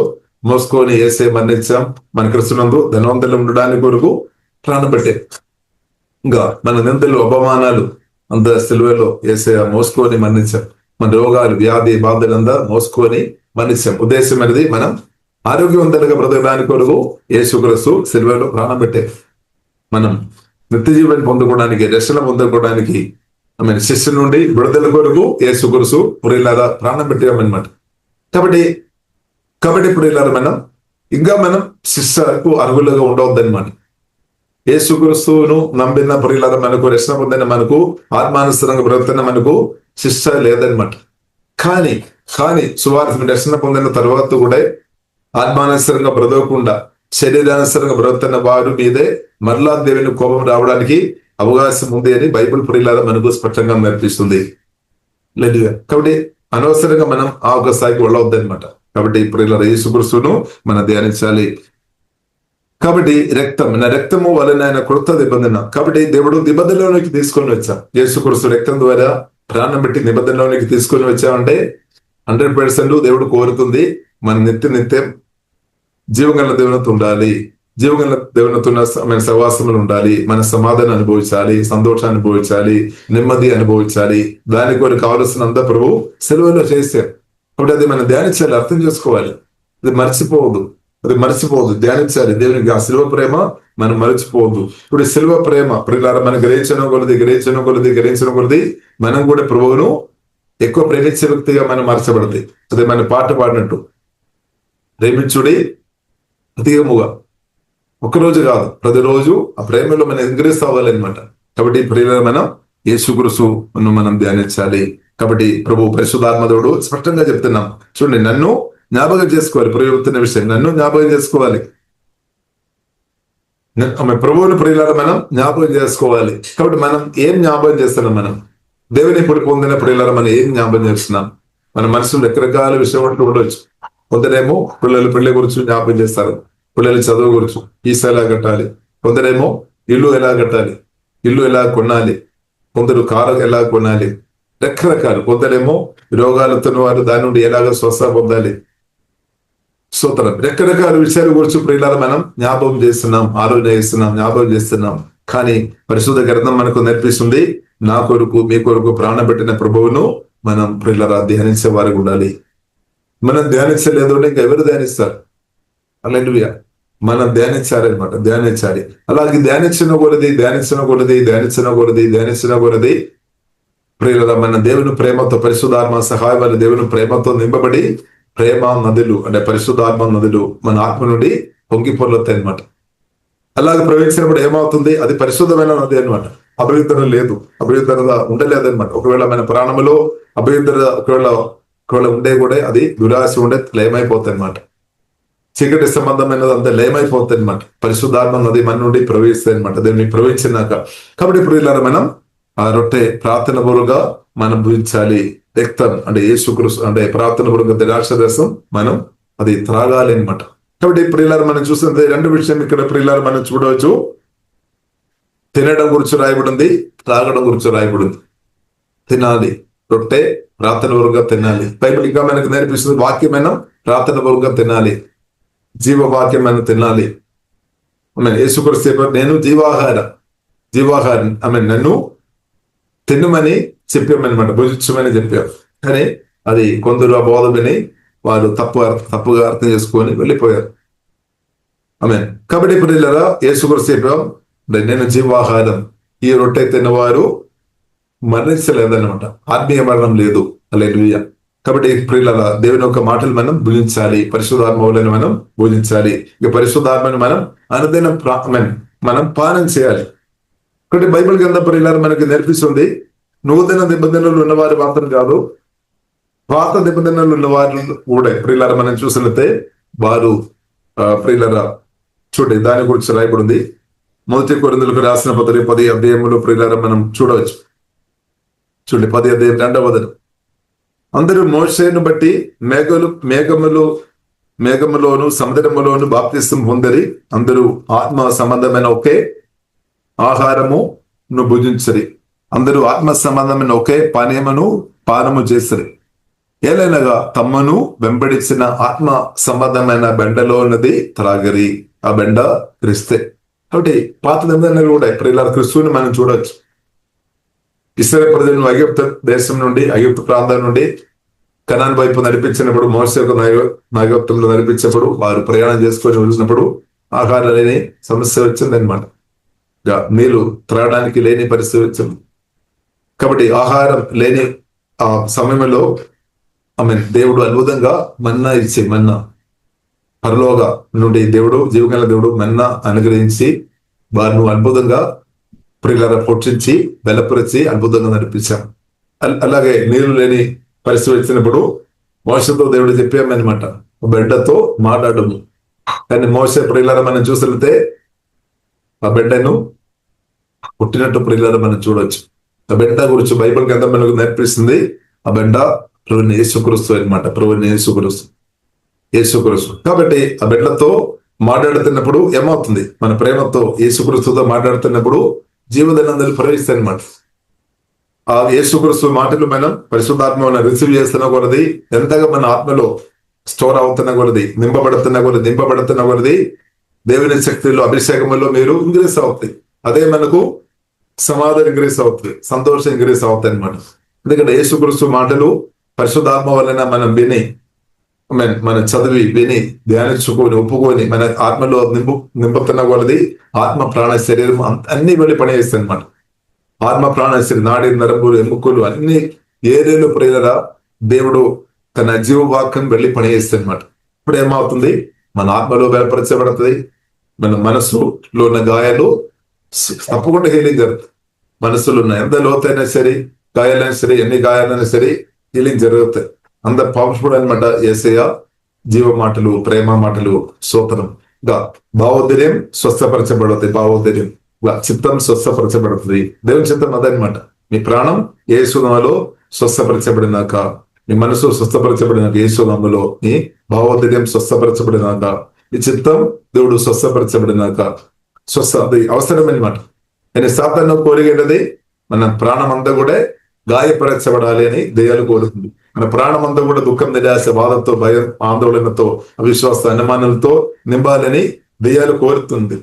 మోసుకొని ఏసే మరణించాం. మన క్రిస్తునందు ధనవంతులు ఉండడానికి కొరకు ప్రాణం పెట్టే. ఇంకా మన నిందలు అపమానాలు అంత సిలువలో ఏసే మోసుకొని మరణించాం. మన రోగాలు వ్యాధి బాధలంతా మోసుకొని మరణించాం. ఉద్దేశం అనేది మనం ఆరోగ్యవంతులుగా బ్రతకడానికి కొరకు యేసుక్రీస్తు సిలువలో ప్రాణం పెట్టే. మనం నిత్య జీవనం పొందుకోవడానికి, రక్షణ పొందుకోవడానికి ఆమె శిష్యు నుండి విడుదల కొరకు యేసుక్రీస్తు పురిలాగా ప్రాణం పెట్టామన్నమాట. కాబట్టి పురిలాగా మనం శిష్యకు అర్హులుగా ఉండవద్దన్నమాట. యేసుక్రీస్తును నమ్మిన పురిలాగా మనకు రక్షణ పొందిన మనకు ఆత్మానుసరంగా బ్రతుకుతున్న మనకు శిష్య లేదన్నమాట. కానీ సువార్త రక్షణ పొందిన తర్వాత కూడా ఆత్మానుసరంగా బ్రతకకుండా శరీరానుసరంగా బ్రతుకుతున్న వారి మీదే మరలా దేవుని కోపం రావడానికి అవకాశం ఉంది అని బైబిల్ పురిలాగా మనకు స్పష్టంగా నేర్పిస్తుంది. లేదు కాబట్టి అనవసరంగా మనం ఆ ఒక స్థాయికి వెళ్ళవద్దనమాట. కాబట్టి పురిలాగా యేసుక్రీస్తును మనం ధ్యానించాలి. కాబట్టి రక్తము వలన ఆయన కృత నిబంధన. కాబట్టి దేవుడు నిబంధనలోనికి తీసుకొని వచ్చాం. యేసుక్రీస్తు రక్తం ద్వారా ప్రాణం పెట్టి నిబంధనలోనికి తీసుకొని వచ్చామంటే 100% దేవుడు కోరుతుంది మన నిత్యం జీవగల దేవునితో ఉండాలి. జీవగల దేవునితో మన సహవాసములు ఉండాలి. మన సమాధానం అనుభవించాలి, సంతోషాన్ని అనుభవించాలి, నెమ్మది అనుభవించాలి. దానికి కొరకు కావలసినంత ప్రభు సెలవులో చేశారు. కాబట్టి అది మనం ధ్యానించాలి, అర్థం చేసుకోవాలి. అది మర్చిపోవద్దు, ధ్యానించాలి. దేవునికి ఆ శిలువ ప్రేమ మనం మర్చిపోవద్దు. ఇప్పుడు శిలువ ప్రేమ ప్రియులారా మనం గ్రహించిన కొలది మనం కూడా ప్రభువును ఎక్కువ ప్రేమించే వ్యక్తిగా మనం మార్చబడతాయి. అదే మన పాట పాడినట్టు ప్రేమించుడి అధికముగా, ఒకరోజు కాదు ప్రతిరోజు ఆ ప్రేమలో మనం ఎంకరేజ్ అవ్వాలన్నమాట. కాబట్టి ప్రియులారా మనం యేసుక్రీస్తును మనం ధ్యానించాలి. కాబట్టి ప్రభు పరిశుద్ధాత్మదేవుడు స్పష్టంగా చెప్తున్నాం. చూడండి, నన్ను జ్ఞాపకం చేసుకోవాలి. ప్రయోజన విషయం నన్ను జ్ఞాపకం చేసుకోవాలి. ప్రభువుని ప్రియులారా మనం జ్ఞాపకం చేసుకోవాలి. కాబట్టి మనం ఏం జ్ఞాపకం చేస్తున్నాం? మనం దేవుని ఇప్పుడు పొందిన ప్రియులారా మనం ఏం జ్ఞాపకం చేస్తున్నాం? మన మనసులో రకరకాల విషయం ఉండొచ్చు. కొందరేమో పిల్లలు పెళ్లి గురించి జ్ఞాపకం చేస్తారు, పిల్లలు చదువు గురించి, ఈస ఎలా కట్టాలి. కొందరేమో ఇల్లు ఎలా కట్టాలి, ఇల్లు ఎలా కొనాలి, కొందరు కారు ఎలా కొనాలి, రకరకాలు. కొందరేమో రోగాలతో వారు దాని నుండి ఎలాగ స్వస్థ పొందాలి. స్తోత్రం. రకరకాల విషయాల గురించి ప్రియులారా మనం జ్ఞాపకం చేస్తున్నాం, ఆలోచన జ్ఞాపకం చేస్తున్నాం. కానీ పరిశుద్ధ గ్రంథం మనకు నేర్పిస్తుంది, నా కొరకు మీ కొరకు ప్రాణం పెట్టిన ప్రభువును మనం ప్రియులారా ధ్యానించే వారికి ఉండాలి. మనం ధ్యానించలేదు అంటే ఇంకా ఎవరు ధ్యానిస్తారు? హల్లెలూయా. మనం ధ్యానించాలన్నమాట, ధ్యానించాలి. అలాగే ధ్యానించిన కొలది ప్రియులారా మన దేవుని ప్రేమతో, పరిశుద్ధాత్మ సహాయం వల్ల దేవుని ప్రేమతో నింపబడి ప్రేమ నదులు అంటే పరిశుద్ధాత్మ నదులు మన ఆత్మ నుండి పొంగిపొర్లుతాయి అనమాట. అలాగే ప్రవేశించినప్పుడు ఏమవుతుంది? అది పరిశుద్ధమైన నది అనమాట. అపవిత్రత ఉండలేదన్నమాట. ఒకవేళ మన ప్రాణములో అపవిత్రత ఒకవేళ ఉండే కూడా అది దురాశ ఉండే లయమైపోతాయి అనమాట. చీకటి సంబంధమైనది అంతా లయమైపోతాయి అనమాట. పరిశుద్ధాత్మ నది మన నుండి ప్రవేశిస్తాయి అనమాట, దేవుని ప్రవేశించినాక. కాబట్టి ఇప్పుడు ఇలా మనం ఆ రొట్టె ప్రార్థన పూర్వగా మనం భుజించాలి. రక్తం అంటే యేసుక్రీస్తు అంటే ప్రార్థన పూర్వక ద్రాక్షరసం మనం అది త్రాగాలి అనమాట. కాబట్టి ప్రియులారా మనం చూస్తుంటే రెండు విషయం ఇక్కడ ప్రియులారా మనం చూడవచ్చు. తినడం గురించి రాయబడింది, త్రాగడం గురించి రాయబడింది. తినాలి, రొట్టె ప్రార్థన పూర్వక తినాలి. బైబిల్ ఇంకా మనకు నేర్పిస్తుంది, వాక్యమైన ప్రార్థన పూర్వక తినాలి, జీవవాక్యం మనం తినాలి. యేసుక్రీస్తు నేను జీవాహారం నన్ను తినమని చెప్పామన్నమాట, భుజించమని చెప్పారు. కానీ అది కొందరు ఆ బోధ విని వారు తప్పుగా అర్థం చేసుకొని వెళ్ళిపోయారు. కాబట్టి ఇప్పుడు ఇలా యేసుక్రీస్తు చెప్పాం, నేను జీవాహారం. ఈ రొట్టె తిన్నవారు మరణించలేదన్నమాట, ఆత్మీయ మరణం లేదు. హల్లెలూయా. కాబట్టి ప్రియులారా దేవుని యొక్క మాటలు మనం భుజించాలి, పరిశుద్ధాత్మలను మనం భుజించాలి. ఇక పరిశుద్ధాత్మను మనం అనుదినం మనం పానం చేయాలి. కాబట్టి బైబిల్ గ్రంథం ప్రియులారా మనకి నేర్పిస్తుంది, నూతన నిబంధనలు ఉన్నవారు మాత్రం కాదు, పాత నిబంధనలు ఉన్నవారు కూడా ప్రియులారా మనం చూసినట్టే వారు ప్రియులారా చూడండి దాని గురించి రాయబడింది. 1 కొరింథీయులకు రాసిన పత్రిక 10వ అధ్యాయంలో ప్రియులారా మనం చూడవచ్చు. చూడండి 10వ అధ్యాయం 2వ వచనం. అందరూ మోషేను బట్టి మేఘములోను సముద్రములోను బాప్తిసం పొందరి, అందరూ ఆత్మ సంబంధమైన ఒకే ఆహారమును భుజించరి, అందరూ ఆత్మ సంబంధమైన ఒకే పానీయమును పానము చేసరి. ఏలైనగా తమ్మను వెంబడించిన ఆత్మ సంబంధమైన బెండలో ఉన్నది త్రాగరి. ఆ బెండ క్రిస్తే. కాబట్టి పాత నిబంధనలు కూడా ఇప్పుడు ఇలా క్రిస్తువుని మనం చూడొచ్చు. ఇశ్రాయేలు ప్రజలను ఐగుప్తు దేశం నుండి, ఐగుప్తు ప్రాంతం నుండి కనాన్ వైపు నడిపించినప్పుడు, మోషే ఐగుప్తులో నడిపించినప్పుడు, వారు ప్రయాణం చేసుకొని వచ్చినప్పుడు ఆహారం లేని సమస్య వచ్చిందనమాట. నీళ్లు త్రాగడానికి లేని పరిస్థితి వచ్చింది. కాబట్టి ఆహారం లేని ఆ సమయంలో దేవుడు అద్భుతంగా మన్నా ఇచ్చి, మన్నా పరలోక నుండి దేవుడు, జీవగల దేవుడు మన్నా అనుగ్రహించి వారిని అద్భుతంగా ప్రియులారా పోషించి బలపరిచి అద్భుతంగా నడిపించాం. అలాగే నీళ్లు లేని పరిస్థితి వచ్చినప్పుడు మోసతో దేవుడు చెప్పామన్నమాట, బిడ్డతో మాట్లాడము. కానీ మోసే ప్రియులారా మనం చూసితే ఆ బిడ్డను పుట్టినట్టు ప్రియులారా మనం చూడొచ్చు. ఆ బిడ్డ గురించి బైబిల్ గ్రంథం మనకు నేర్పిస్తుంది. ఆ బిడ్డ ప్రభువైన యేసుక్రీస్తు అన్నమాట. ప్రభువైన యేసుక్రీస్తు. కాబట్టి ఆ బిడ్డతో మాట్లాడుతున్నప్పుడు ఏమవుతుంది? మన ప్రేమతో యేసుక్రీస్తుతో మాట్లాడుతున్నప్పుడు జీవదనందరూ ప్రవేశిస్తాయి అన్నమాట. ఆ యేసుక్రీస్తు మాటలు మనం పరిశుద్ధాత్మ రిసీవ్ చేస్తున్న కొలది, ఎంతగా మన ఆత్మలో స్టోర్ అవుతున్న కొలది, నింపబడుతున్న కొలది దేవుని శక్తిలో, అభిషేకంలో మీరు ఇంక్రీస్ అవుతాయి. అదే మనకు సమాధానం ఇంక్రీస్ అవుతుంది, సంతోషం ఇంక్రీస్ అవుతాయి అన్నమాట. ఎందుకంటే యేసుక్రీస్తు మాటలు పరిశుద్ధాత్మ వలన మనం మనం చదివి విని ధ్యానించుకొని ఒప్పుకొని మన ఆత్మలో నింపుతున్న కొలది ఆత్మ ప్రాణ శరీరం అన్ని వెళ్ళి పనిచేస్తాయి అన్నమాట. ఆత్మ ప్రాణ శరీరం, నాడి నరములు, ఎముకలు అన్ని ఏరియాలు ప్రియులరా దేవుడు తన జీవవాక్యం వెళ్ళి పనిచేస్తాయి అన్నమాట. ఇప్పుడు ఏమవుతుంది? మన ఆత్మలో బలపరచబడుతుంది. మన మనసులో ఉన్న గాయాలు తప్పకుండా హీలింగ్ జరుగుతుంది. మనసులో ఉన్న ఎంత లోతైనా సరే, గాయాలైనా సరే, ఎన్ని గాయాలైనా సరే హీలింగ్ జరుగుతాయి. అంత పవర్ఫుల్ అనమాట యేసయ్య జీవ మాటలు, ప్రేమ మాటలు, స్తోత్రం. భావోదర్యం స్వస్థపరచబడుతుంది. చిత్తం స్వస్థపరచబడుతుంది. దేవుని చిత్తం అదనమాట. మీ ప్రాణం యేసునామములో స్వస్థపరచబడినాక, మీ మనసు స్వస్థపరచబడినాక, యేసునామములో మీ భావోదర్యం స్వస్థపరచబడినాక, మీ చిత్తం దేవుడు స్వస్థపరచబడినాక అది అవసరమన్నమాట. కానీ సాతాను కోరిగేది మన ప్రాణం అంతా కూడా గాయపరచబడాలి అని దెయ్యాలు కోరుతుంది. మన ప్రాణం అంతా కూడా దుఃఖం, నిరాశ, బాధతో, భయం, ఆందోళనతో, అవిశ్వాస, అనుమానాలతో నింపాలని దెయ్యాలు కోరుతుంది.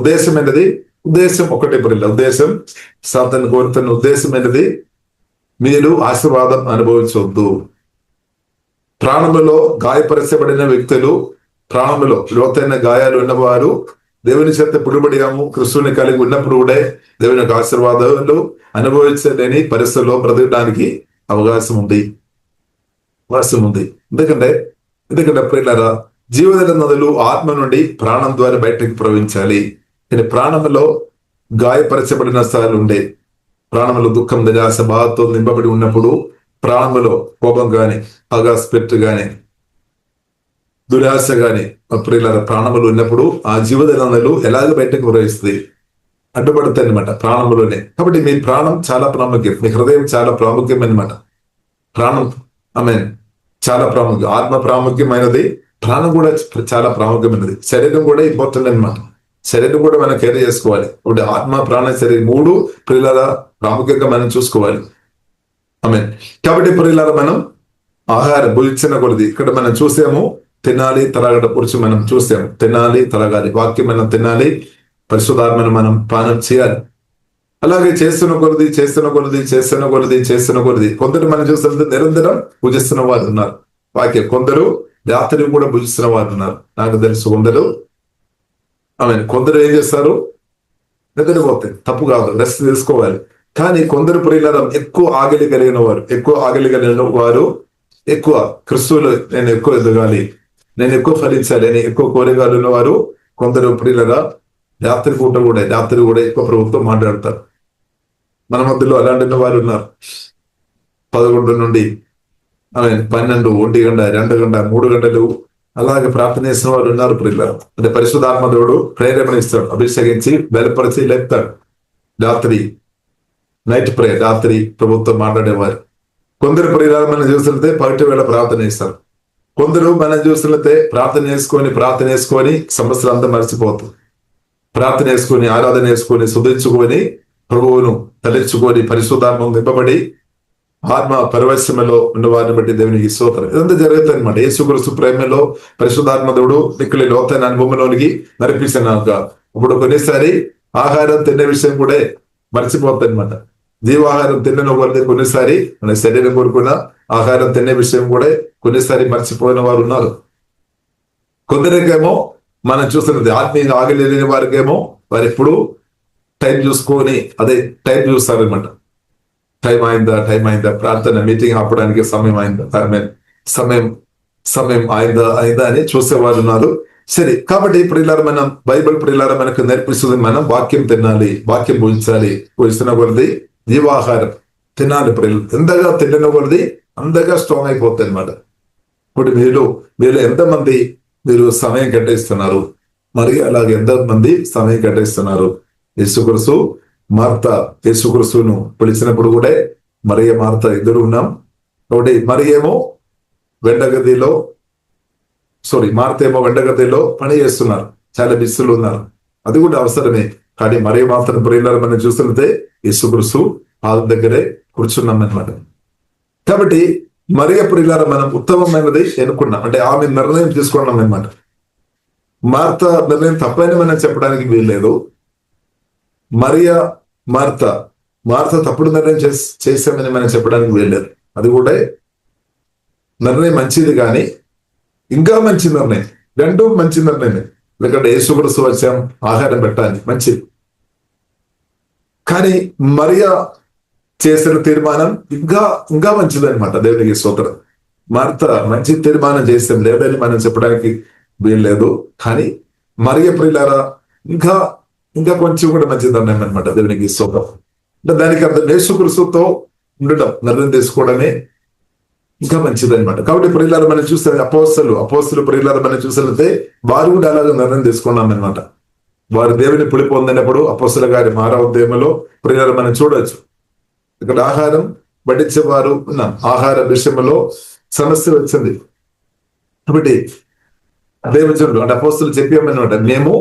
ఉద్దేశం ఏంటది? ఉద్దేశం ఒకటే ప్రియుల ఉద్దేశం. సాతాను కోరుతున్న ఉద్దేశం ఏంటది? మీరు ఆశీర్వాదం అనుభవించవద్దు. ప్రాణములో గాయపరచబడిన వ్యక్తులు, ప్రాణములో లోతైన గాయాలు ఉన్నవారు దేవుని చేత పిలువబడియాము, క్రిస్తుని కలిగి ఉన్నప్పుడు కూడా దేవుని యొక్క ఆశీర్వాదాలు అనుభవించలేని పరిస్థితుల్లో బ్రతకడానికి అవకాశం ఉంది. ఎందుకంటే ప్రియులారా, జీవజల నదులు ఆత్మ నుండి ప్రాణం ద్వారా బయటకు ప్రవహించాలి. కానీ ప్రాణంలో గాయపరచబడిన స్థాయిలు ఉండే, ప్రాణంలో దుఃఖం, నిరాశ, బాధతో నింపబడి ఉన్నప్పుడు, ప్రాణంలో కోపం గాని, అగాస్పెట్టు గాని, దురాశ గాని ప్రియులారా ప్రాణములు ఉన్నప్పుడు ఆ జీవజలాలు ఎలాగ బయటకు ప్రవహిస్తుంది? అడ్డుపడతాయి అనమాట ప్రాణములోనే. కాబట్టి మీ ప్రాణం చాలా ప్రాముఖ్యం, మీ హృదయం చాలా ప్రాముఖ్యం అనమాట. ప్రాణం చాలా ప్రాముఖ్యం. ఆత్మ ప్రాముఖ్యమైనది, ప్రాణం కూడా చాలా ప్రాముఖ్యమైనది. శరీరం కూడా ఇంపార్టెంట్ అనమాట. శరీరం కూడా మనం కేర్ చేసుకోవాలి. ఇప్పుడు ఆత్మ, ప్రాణ, శరీరం మూడు ప్రియులారా ప్రాముఖ్యంగా మనం చూసుకోవాలి. కాబట్టి ప్రియులారా మనం ఆహారం భుజించిన కొలది ఇక్కడ మనం చూసాము, తినాలి తరగడ గురించి మనం చూసాము. తినాలి తరగాలి, వాక్యం మనం తినాలి, పరిశుద్ధాత్మను మనం పానం చేయాలి. అలాగే చేస్తున్న కొలది కొందరు మనం చూస్తున్నది నిరంతరం పూజిస్తున్న వారు ఉన్నారు. వాక్యం కొందరు రాత్రి కూడా పూజిస్తున్న వారు ఉన్నారు. నాకు తెలుసు కొందరు ఏం చేస్తారు? నిద్రపోతాయి, తప్పు కాదు, రెస్ట్ తీసుకోవాలి. కానీ కొందరు ప్రియులారా ఎక్కువ ఆకలి కలిగిన వారు, ఎక్కువ క్రిస్తువులు నేను ఎక్కువ ఎదగాలి, నేను ఎక్కువ ఫలించాలి అని ఎక్కువ కోరికలు ఉన్నవారు కొందరు ప్రియులరా రాత్రి కూడా ఎక్కువ ప్రభుత్వం మాట్లాడతారు. మన మధ్యలో అలాంటి వారు ఉన్నారు. 11 నుండి 12, 1 గంట, 2 గంట, 3 గంటలు అలాగే ప్రార్థన చేసిన వారు ఉన్నారు ప్రియులారా. అంటే పరిశుద్ధాత్మ దేవుడు ప్రేరేపణ ఇస్తాడు, అభిషేకించి బలపరిచి లేపుతాడు. రాత్రి నైట్ ప్రేయర్, రాత్రి ప్రభుత్వం మాట్లాడేవారు. కొందరు ప్రియులారా మనం చూస్తుంటే పగటి వేళ ప్రార్థన చేస్తారు. కొందరు మనం చూస్తుంటే ప్రార్థన చేసుకొని సంవత్సరం అంతా మర్చిపోతుంది. ప్రార్థన చేసుకొని, ఆరాధన చేసుకొని, శుద్ధించుకొని, ప్రభువును తలెచ్చుకొని, పరిశుద్ధాత్మ నింపబడి ఆత్మ పరవశ్యమలో ఉన్న వారిని బట్టి దేవునికి స్తోత్రం. ఇదంతా జరుగుతుంది అనమాట. యేసుక్రీస్తు ప్రేమలో పరిశుద్ధాత్మ దేవుడు మిక్కిలి లోతైన అనుభవంలోనికి నడిపిస్తున్నాక ఇప్పుడు కొన్నిసారి ఆహారం తినే విషయం కూడా మర్చిపోతుంది అనమాట. జీవాహారం తిన్న కొలది కొన్నిసారి మన శరీరం కోరుకున్న ఆహారం తినే విషయం కూడా కొన్నిసారి మర్చిపోయిన వారు ఉన్నారు. కొందరికేమో మనం చూస్తున్నది ఆత్మీయంగా ఆగలేని వారికేమో వారు ఎప్పుడు టైం చూసుకొని అదే టైం చూస్తారనమాట. టైం అయిందా ప్రార్థన మీటింగ్ ఆపడానికి సమయం అయిందా అని చూసేవారు ఉన్నారు. సరే, కాబట్టి ప్రియులారా, మనం బైబిల్ ప్రియులారా మనకు నేర్పిస్తుంది, మనం వాక్యం తినాలి, వాక్యం పూజించాలి. పూజిస్తున్న కొలది జీవాహారం తినాలి. ప్రియులు ఎంతగా తిన్న కొలది అంతగా స్ట్రాంగ్ అయిపోతుంది అనమాట. ఇప్పుడు మీరు ఎంతమంది మీరు సమయం కేటాయిస్తున్నారు? మరి అలాగే ఎంతమంది సమయం కేటాయిస్తున్నారు? యేసుక్రీస్తు మార్త యేసుక్రీస్తును పిలిచినప్పుడు కూడా మరియ మార్త ఇద్దరు ఉన్నాం. కాబట్టి మార్త ఏమో వెండగదిలో పని చేస్తున్నారు, చాలా బిస్సులు ఉన్నారు. అది కూడా అవసరమే. కానీ మరియ మాత్రం ప్రియులారా మనం చూస్తున్నదే యేసుక్రీస్తు పాదం దగ్గరే కూర్చున్నాం అన్నమాట. కాబట్టి మరియ ప్రియులారా మనం ఉత్తమమైనది ఎన్నుకున్నాం, అంటే ఆమె నిర్ణయం తీసుకున్నాం అన్నమాట. మార్త నిర్ణయం తప్పని మనం చెప్పడానికి వీల్లేదు. మార్త తప్పుడు నిర్ణయం చేసామని మనం చెప్పడానికి వీల్లేదు. అది కూడా నిర్ణయం మంచిది, కానీ ఇంకా మంచి నిర్ణయం, రెండూ మంచి నిర్ణయమే. ఎందుకంటే యేసుక్రీస్తు వచ్చాం, ఆహారం పెట్టాలి, మంచిది. కానీ మరియ చేసిన తీర్మానం ఇంకా మంచిది అనమాట. దేవునికి స్తోత్రం. మార్త మంచి తీర్మానం చేసాం లేదని మనం చెప్పడానికి వీల్లేదు. కానీ మరియ ప్రియులారా ఇంకా కొంచెం కూడా మంచిది అన్నాం అనమాట. దేవునికి స్తోత్రం. అంటే దానికి అర్థం యేసుక్రీస్తుతో ఉండడం, నిర్ణయం తీసుకోవడమే ఇంకా మంచిది అనమాట. కాబట్టి ప్రియులారా మనం చూస్తే అపోస్తలు ప్రియులారా మనం చూసినట్లయితే వారు కూడా అలాగే నిర్ణయం తీసుకున్నాం అనమాట. వారు దేవుని పిలుపు పొందినప్పుడు అపోస్తల గారి 6వ అధ్యాయంలో ప్రియులారా మనం చూడవచ్చు. ఇక్కడ ఆహారం వడ్డించేవారు ఉన్నాం, ఆహార విషయంలో సమస్య వచ్చింది. కాబట్టి దేవజనుడు అంటే అపోస్తలు చెప్పామన్నమాట, మేము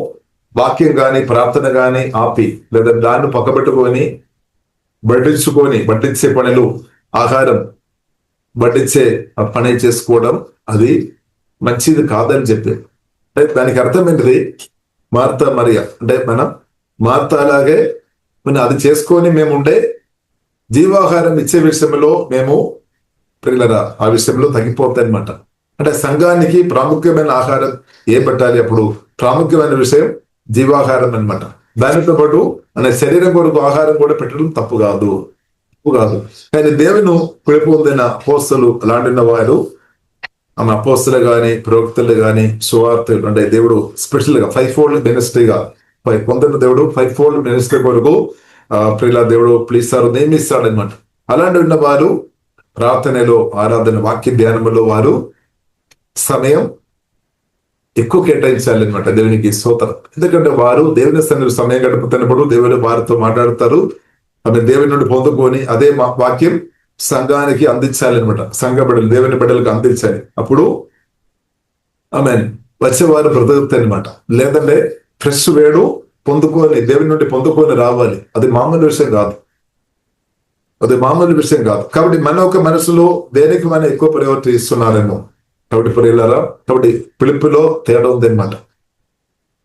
వాక్యం గాని ప్రార్థన గాని ఆపి లేదా దాన్ని పక్కబెట్టుకొని వడ్డించే పనులు, ఆహారం వడ్డించే పని చేసుకోవడం అది మంచిది కాదని చెప్పి, అంటే దానికి అర్థం ఏంటిది? మార్త మరియ అంటే మనం మార్త అలాగే అది చేసుకొని మేము ఉండే జీవాహారం ఇచ్చే విషయంలో మేము ప్రియులరా ఆ విషయంలో తగ్గిపోతాయి అనమాట. అంటే సంఘానికి ప్రాముఖ్యమైన ఆహారం పెట్టాలి? అప్పుడు ప్రాముఖ్యమైన విషయం జీవాహారం అనమాట. దానితో పాటు మన శరీరం కొరకు ఆహారం కూడా పెట్టడం తప్పు కాదు. కానీ దేవుని పిలుపు పొందిన అపోస్తలు అలాంటి వారు, ఆమె అపోస్తలు గాని ప్రవక్తలు గాని సువార్తలు అంటే దేవుడు స్పెషల్ గా 5-fold మినిస్ట్రీగా పొందిన దేవుడు 5-fold మినిస్ట్రీ కొరకు ప్రియుల దేవుడు నియమిస్తాడు అనమాట. అలాంటి ఉన్న వారు ప్రార్థనలో, ఆరాధన, వాక్య ధ్యానంలో వారు సమయం ఎక్కువ కేటాయించాలన్నమాట. దేవునికి స్తోత్రం. ఎందుకంటే వారు దేవుని సన్నిధిలో సమయం గడుపుతున్నప్పుడు దేవుడు వారితో మాట్లాడతారు. ఆమె దేవుని నుండి పొందుకొని అదే వాక్యం సంఘానికి అందించాలన్నమాట. సంఘ బిడ్డలు దేవుని బిడ్డలకు అందించాలి. అప్పుడు ఆమె వచ్చేవారు బ్రతుకుతాయి అనమాట. లేదంటే ఫ్రెష్ వేడు దేవుని నుండి పొందుకొని రావాలి. అది మామూలు విషయం కాదు. కాబట్టి మన ఒక మనసులో దేనికి మనం ఎక్కువ ప్రయారిటీ ఇస్తున్నారేమో. కాబట్టి పిలుపులో తేడా ఉందన్నమాట.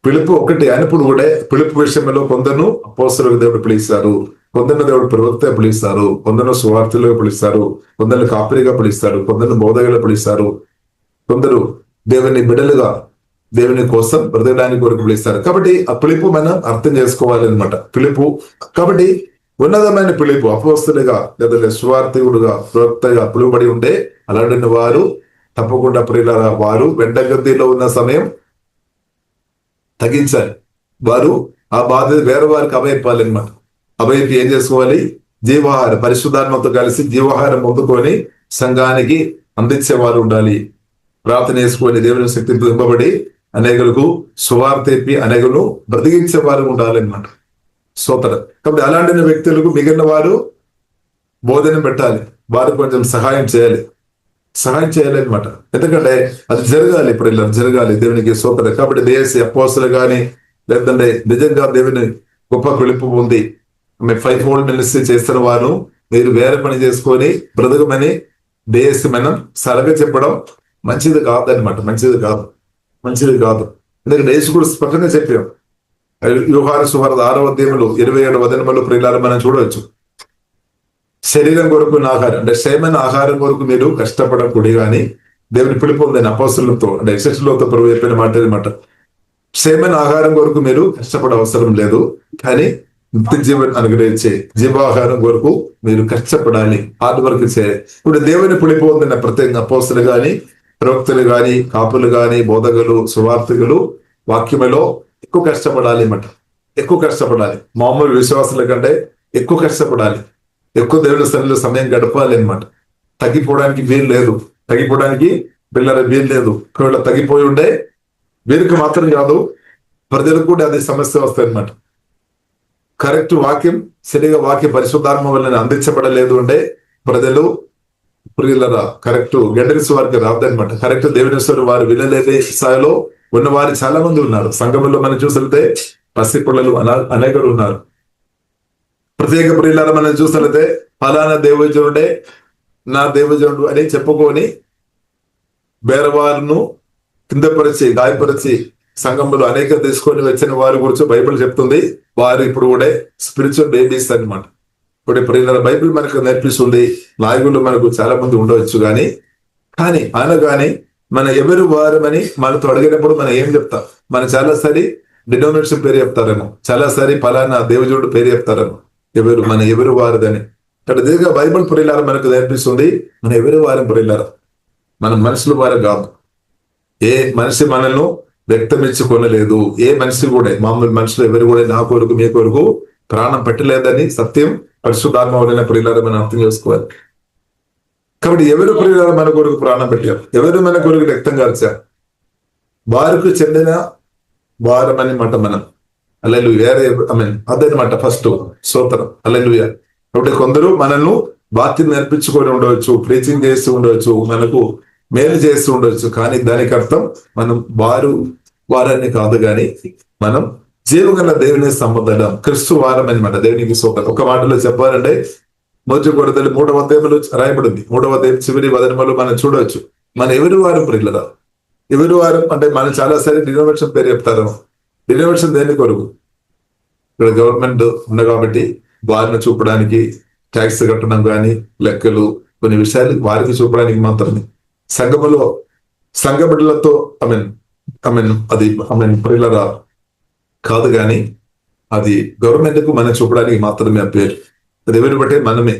పిలుపు ఒకటి అయినప్పుడు కూడా పిలుపు విషయంలో కొందరు అపోస్తలుగా దేవుడు పిలుస్తారు, కొందరు దేవుడు ప్రవక్త పిలుస్తారు, కొందరు సువార్తలుగా పిలుస్తారు, కొందరు కాపరిగా పిలుస్తారు, కొందరు బోధకులుగా పిలుస్తారు, కొందరు దేవుని బిడ్డలుగా దేవుని కోసం బ్రతకడానికి కొరకు పిలుస్తారు. కాబట్టి ఆ పిలుపు మనం అర్థం చేసుకోవాలన్నమాట. పిలుపు కాబట్టి ఉన్నతమైన పిలుపు అపోస్తలుగా లేదా సువార్తికుడుగా ప్రవక్తగా పిలువబడి ఉంటే అలాంటి వారు తప్పకుండా ప్రియులారా వారు వెంటగద్దిలో ఉన్న సమయం తగ్గించాలి. వారు ఆ బాధ్యత వేరే వారికి అభయపాలన్నమాట. అభయకి ఏం చేసుకోవాలి? జీవాహారం, పరిశుద్ధాత్మతో కలిసి జీవాహారం పొందుకొని సంఘానికి అందించేవారు ఉండాలి. ప్రార్థన చేసుకొని దేవుని శక్తి నింపబడి అనేకులకు సువార్త చెప్పి అనేకులను బ్రతికించేవారు ఉండాలన్నమాట. స్తోత్రం. కాబట్టి అలాంటి వ్యక్తులకు మిగిలిన వారు బోధన పెట్టాలి, వారు కొంచెం సహాయం చేయాలన్నమాట. ఎందుకంటే అది జరగాలి, ఇప్పుడు ఇలా జరగాలి. దేవునికి స్తోత్రం. కాబట్టి దేశ అపోస్తలు గాని లేదంటే నిజంగా దేవుని గొప్ప పిలుపు ఉంది, 5-fold మినిస్ట్రీ చేస్తున్న వారు మీరు వేరే పని చేసుకొని బ్రతకమని దేశం మనం సలహా చెప్పడం మంచిది కాదనమాట. మంచిది కాదు. ఎందుకంటే యేసు కూడా స్పష్టంగా చెప్పాం. యోహాను సువార్త 6వ అధ్యాయంలో 27వ వచనంలో ప్రియులారా మనం చూడవచ్చు. శరీరం కొరకు ఆహారం అంటే క్షేమైన ఆహారం కొరకు మీరు కష్టపడకూడదు కానీ దేవుని పిలుపు ఉందని అపోస్తలులతో అంటే ఎక్సెస్లతో ప్రభు చెప్పిన మాట అనమాట. క్షేమైన ఆహారం కొరకు మీరు కష్టపడే అవసరం లేదు, కానీ నిత్య జీవన్ అనుగ్రహించే జీవాహారం కొరకు మీరు కష్టపడాలి, హార్డ్ వర్క్ చేయాలి. ఇప్పుడు దేవుని పిలుపు ఉందన్న ప్రత్యేక అపోస్తలు గాని, ప్రవక్తలు గాని, కాపులు గాని, బోధకులు, సువార్థికులు వాక్యములో ఎక్కువ కష్టపడాలి అన్నమాట. ఎక్కువ కష్టపడాలి, మామూలు విశ్వాసుల కంటే ఎక్కువ కష్టపడాలి, ఎక్కువ దేవుని సన్నిధిలో సమయం గడపాలి అనమాట. తగ్గిపోవడానికి వీలు లేదు, పిల్లల వీలు లేదు. ఒకవేళ తగ్గిపోయి ఉండే వీరికి మాత్రం కాదు, ప్రజలకు కూడా అది సమస్య వస్తాయి అనమాట. కరెక్ట్ వాక్యం, సరిగా వాక్య పరిశుద్ధాత్మ వల్ల అందించబడలేదు అంటే ప్రజలు ప్రియులరా కరెక్ట్ గెండరిస్ వారికి రాదనమాట. కరెక్ట్ దేవునేశ్వరు వారు వినలేని స్థాయిలో ఉన్నవారు చాలా మంది ఉన్నారు. సంఘంలో మనం చూసితే పసిపిల్లలు అనేకరు ఉన్నారు. ప్రత్యేక ప్రియులారా మనం చూసినట్లయితే ఫలానా దేవజనుడే నా దేవజనుడు అని చెప్పుకొని వేరేవారును కిందపరిచి గాయపరిచి సంఘంలో అనేక తీసుకొని వచ్చిన వారి గురించి బైబిల్ చెప్తుంది. వారు ఇప్పుడు కూడా స్పిరిచువల్ బేబీస్ అనమాట. ఇప్పుడు ప్రియులారా బైబిల్ మనకు నేర్పిస్తుంది. నాయకులు మనకు చాలా మంది ఉండవచ్చు కానీ అనగాని మన ఎవరు వారమని మనతో అడిగినప్పుడు మనం ఏం చెప్తాం? మనం చాలాసారి డినోమినేషన్ పేరు చెప్తారేమో, చాలాసారి ఫలానా దేవజనుడు పేరు చెప్తారేమో. ఎవరు వారదని ఇక్కడ దీర్ఘ బైబిల్ ప్రియులారా మనకు నేర్పిస్తుంది. మన ఎవరు వారం ప్రియులారా, మన మనుషుల వారం కాదు. ఏ మనిషి మనల్ని వ్యక్తమించుకొనలేదు. ఏ మనిషి కూడా, మామూలు మనుషులు ఎవరు కూడా నా కొరకు మీ కొరకు ప్రాణం పెట్టలేదని సత్యం పరిశుద్ధాత్మ వలన ప్రియులారా మనం అర్థం చేసుకోవాలి. కాబట్టి ఎవరు ప్రియులారా మన కొరకు ప్రాణం పెట్టారు, ఎవరు మన కొరకు రక్తం కార్చారు, వారికి చెందిన వారం అని మాట మనం. హల్లెలూయా, అదనమాట ఫస్ట్ స్తోత్రం. హల్లెలూయా. కాబట్టి కొందరు మనల్ని వాక్యం నేర్పించుకొని ఉండవచ్చు, ప్రీచింగ్ చేస్తూ ఉండవచ్చు, మనకు మేలు చేస్తూ ఉండవచ్చు, కానీ దానికి అర్థం మనం వారాన్ని కాదు, కానీ మనం జీవగల దేవుని సంబంధం క్రిస్తు వారం అనమాట. దేవునికి స్తోత్రం. ఒక మాటలో చెప్పాలంటే మొదటి కొరింథీయులు 3వ అధ్యాయంలో రాయబడింది. 3వ అధ్యాయం చివరి వచనంలో మనం చూడవచ్చు. మన ఎవరి వారం ప్రియులారా, ఎవరి వారం అంటే మనం చాలా సారి డినోమినేషన్ పేరు చెప్తారు. డినోమినేషన్ దేని కొరకు? ఇక్కడ గవర్నమెంట్ ఉంది కాబట్టి వారిని చూపడానికి, ట్యాక్స్ కట్టడం కానీ, లెక్కలు, కొన్ని విషయాలు వారికి చూపడానికి మాత్రమే. సంఘములో సంఘ బిడ్డలతో అది ప్రియులారా కాదు, కానీ అది గవర్నమెంట్ కు మనం చూపడానికి మాత్రమే ఆ పేరు. అది ఎవరిని బట్టే మనమే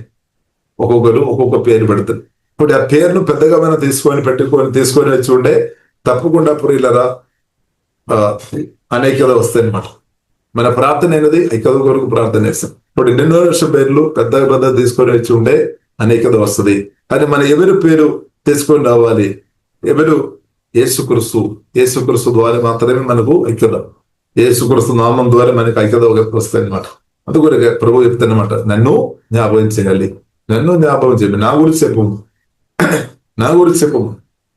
ఒక్కొక్కరు ఒక్కొక్క పేరు పెడతారు. ఇప్పుడు ఆ పేరును పెద్దగా మనం తీసుకొని వచ్చి ఉంటే తప్పకుండా ప్రియులారా అనేకత వస్తాయి అనమాట. మన ప్రార్థన అనేది ఐక్యత కొరకు ప్రార్థన చేస్తాం. ఇప్పుడు 2 లక్షల పేర్లు పెద్ద తీసుకొని వచ్చి ఉండే అనేకత వస్తుంది. కానీ మన ఎవరి పేరు తీసుకొని రావాలి? ఎవరు? యేసుక్రీస్తు ద్వారా మాత్రమే మనకు ఐక్యత. యేసుక్రీస్తు నామం ద్వారా మనకు ఐక్యత వస్తాయి అనమాట. అందుకొరకు ప్రభు చెప్తానమాట, నన్ను జ్ఞాపకం చేయాలి, నా గురించి చెప్పు.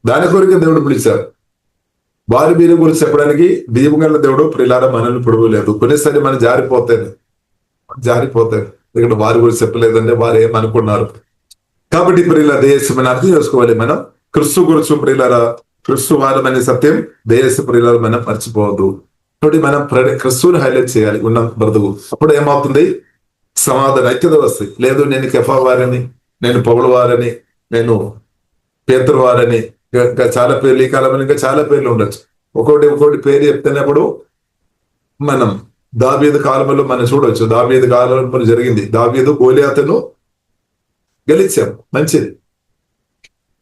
దాని కొరకే దేవుడు పిలిచారు. వారి వీరి గురించి చెప్పడానికి దీపగల దేవుడు ప్రియులారా మనల్ని పొడవలేదు. కొన్నిసారి మనం జారిపోతాయి. ఎందుకంటే వారి గురించి చెప్పలేదంటే వారు ఏమనుకున్నారు. కాబట్టి ప్రియులారా దేశం అర్థం చేసుకోవాలి. మనం క్రిస్తు గురించి ప్రియులారా, క్రిస్తు వారం అనే సత్యం దేశ ప్రియులారా మనం మర్చిపోవద్దు. కాబట్టి మనం క్రిస్తుని హైలైట్ చేయాలి ఉన్న బ్రతుకు. అప్పుడు ఏమవుతుంది? సమాధాన ఐక్యత వస్తాయి. లేదు నేను కెఫా వారని, నేను పౌలు వారని, నేను పేతురు వారని, ఇంకా చాలా పేర్లు, ఈ కాలంలో ఇంకా చాలా పేర్లు ఉండొచ్చు. ఒక్కొక్కటి పేరు చెప్తున్నప్పుడు మనం దావీదు కాలంలో మనం చూడవచ్చు. దావీదు కాలంలో జరిగింది. దావీదు గోలియాతును గెలిచాం, మంచిది,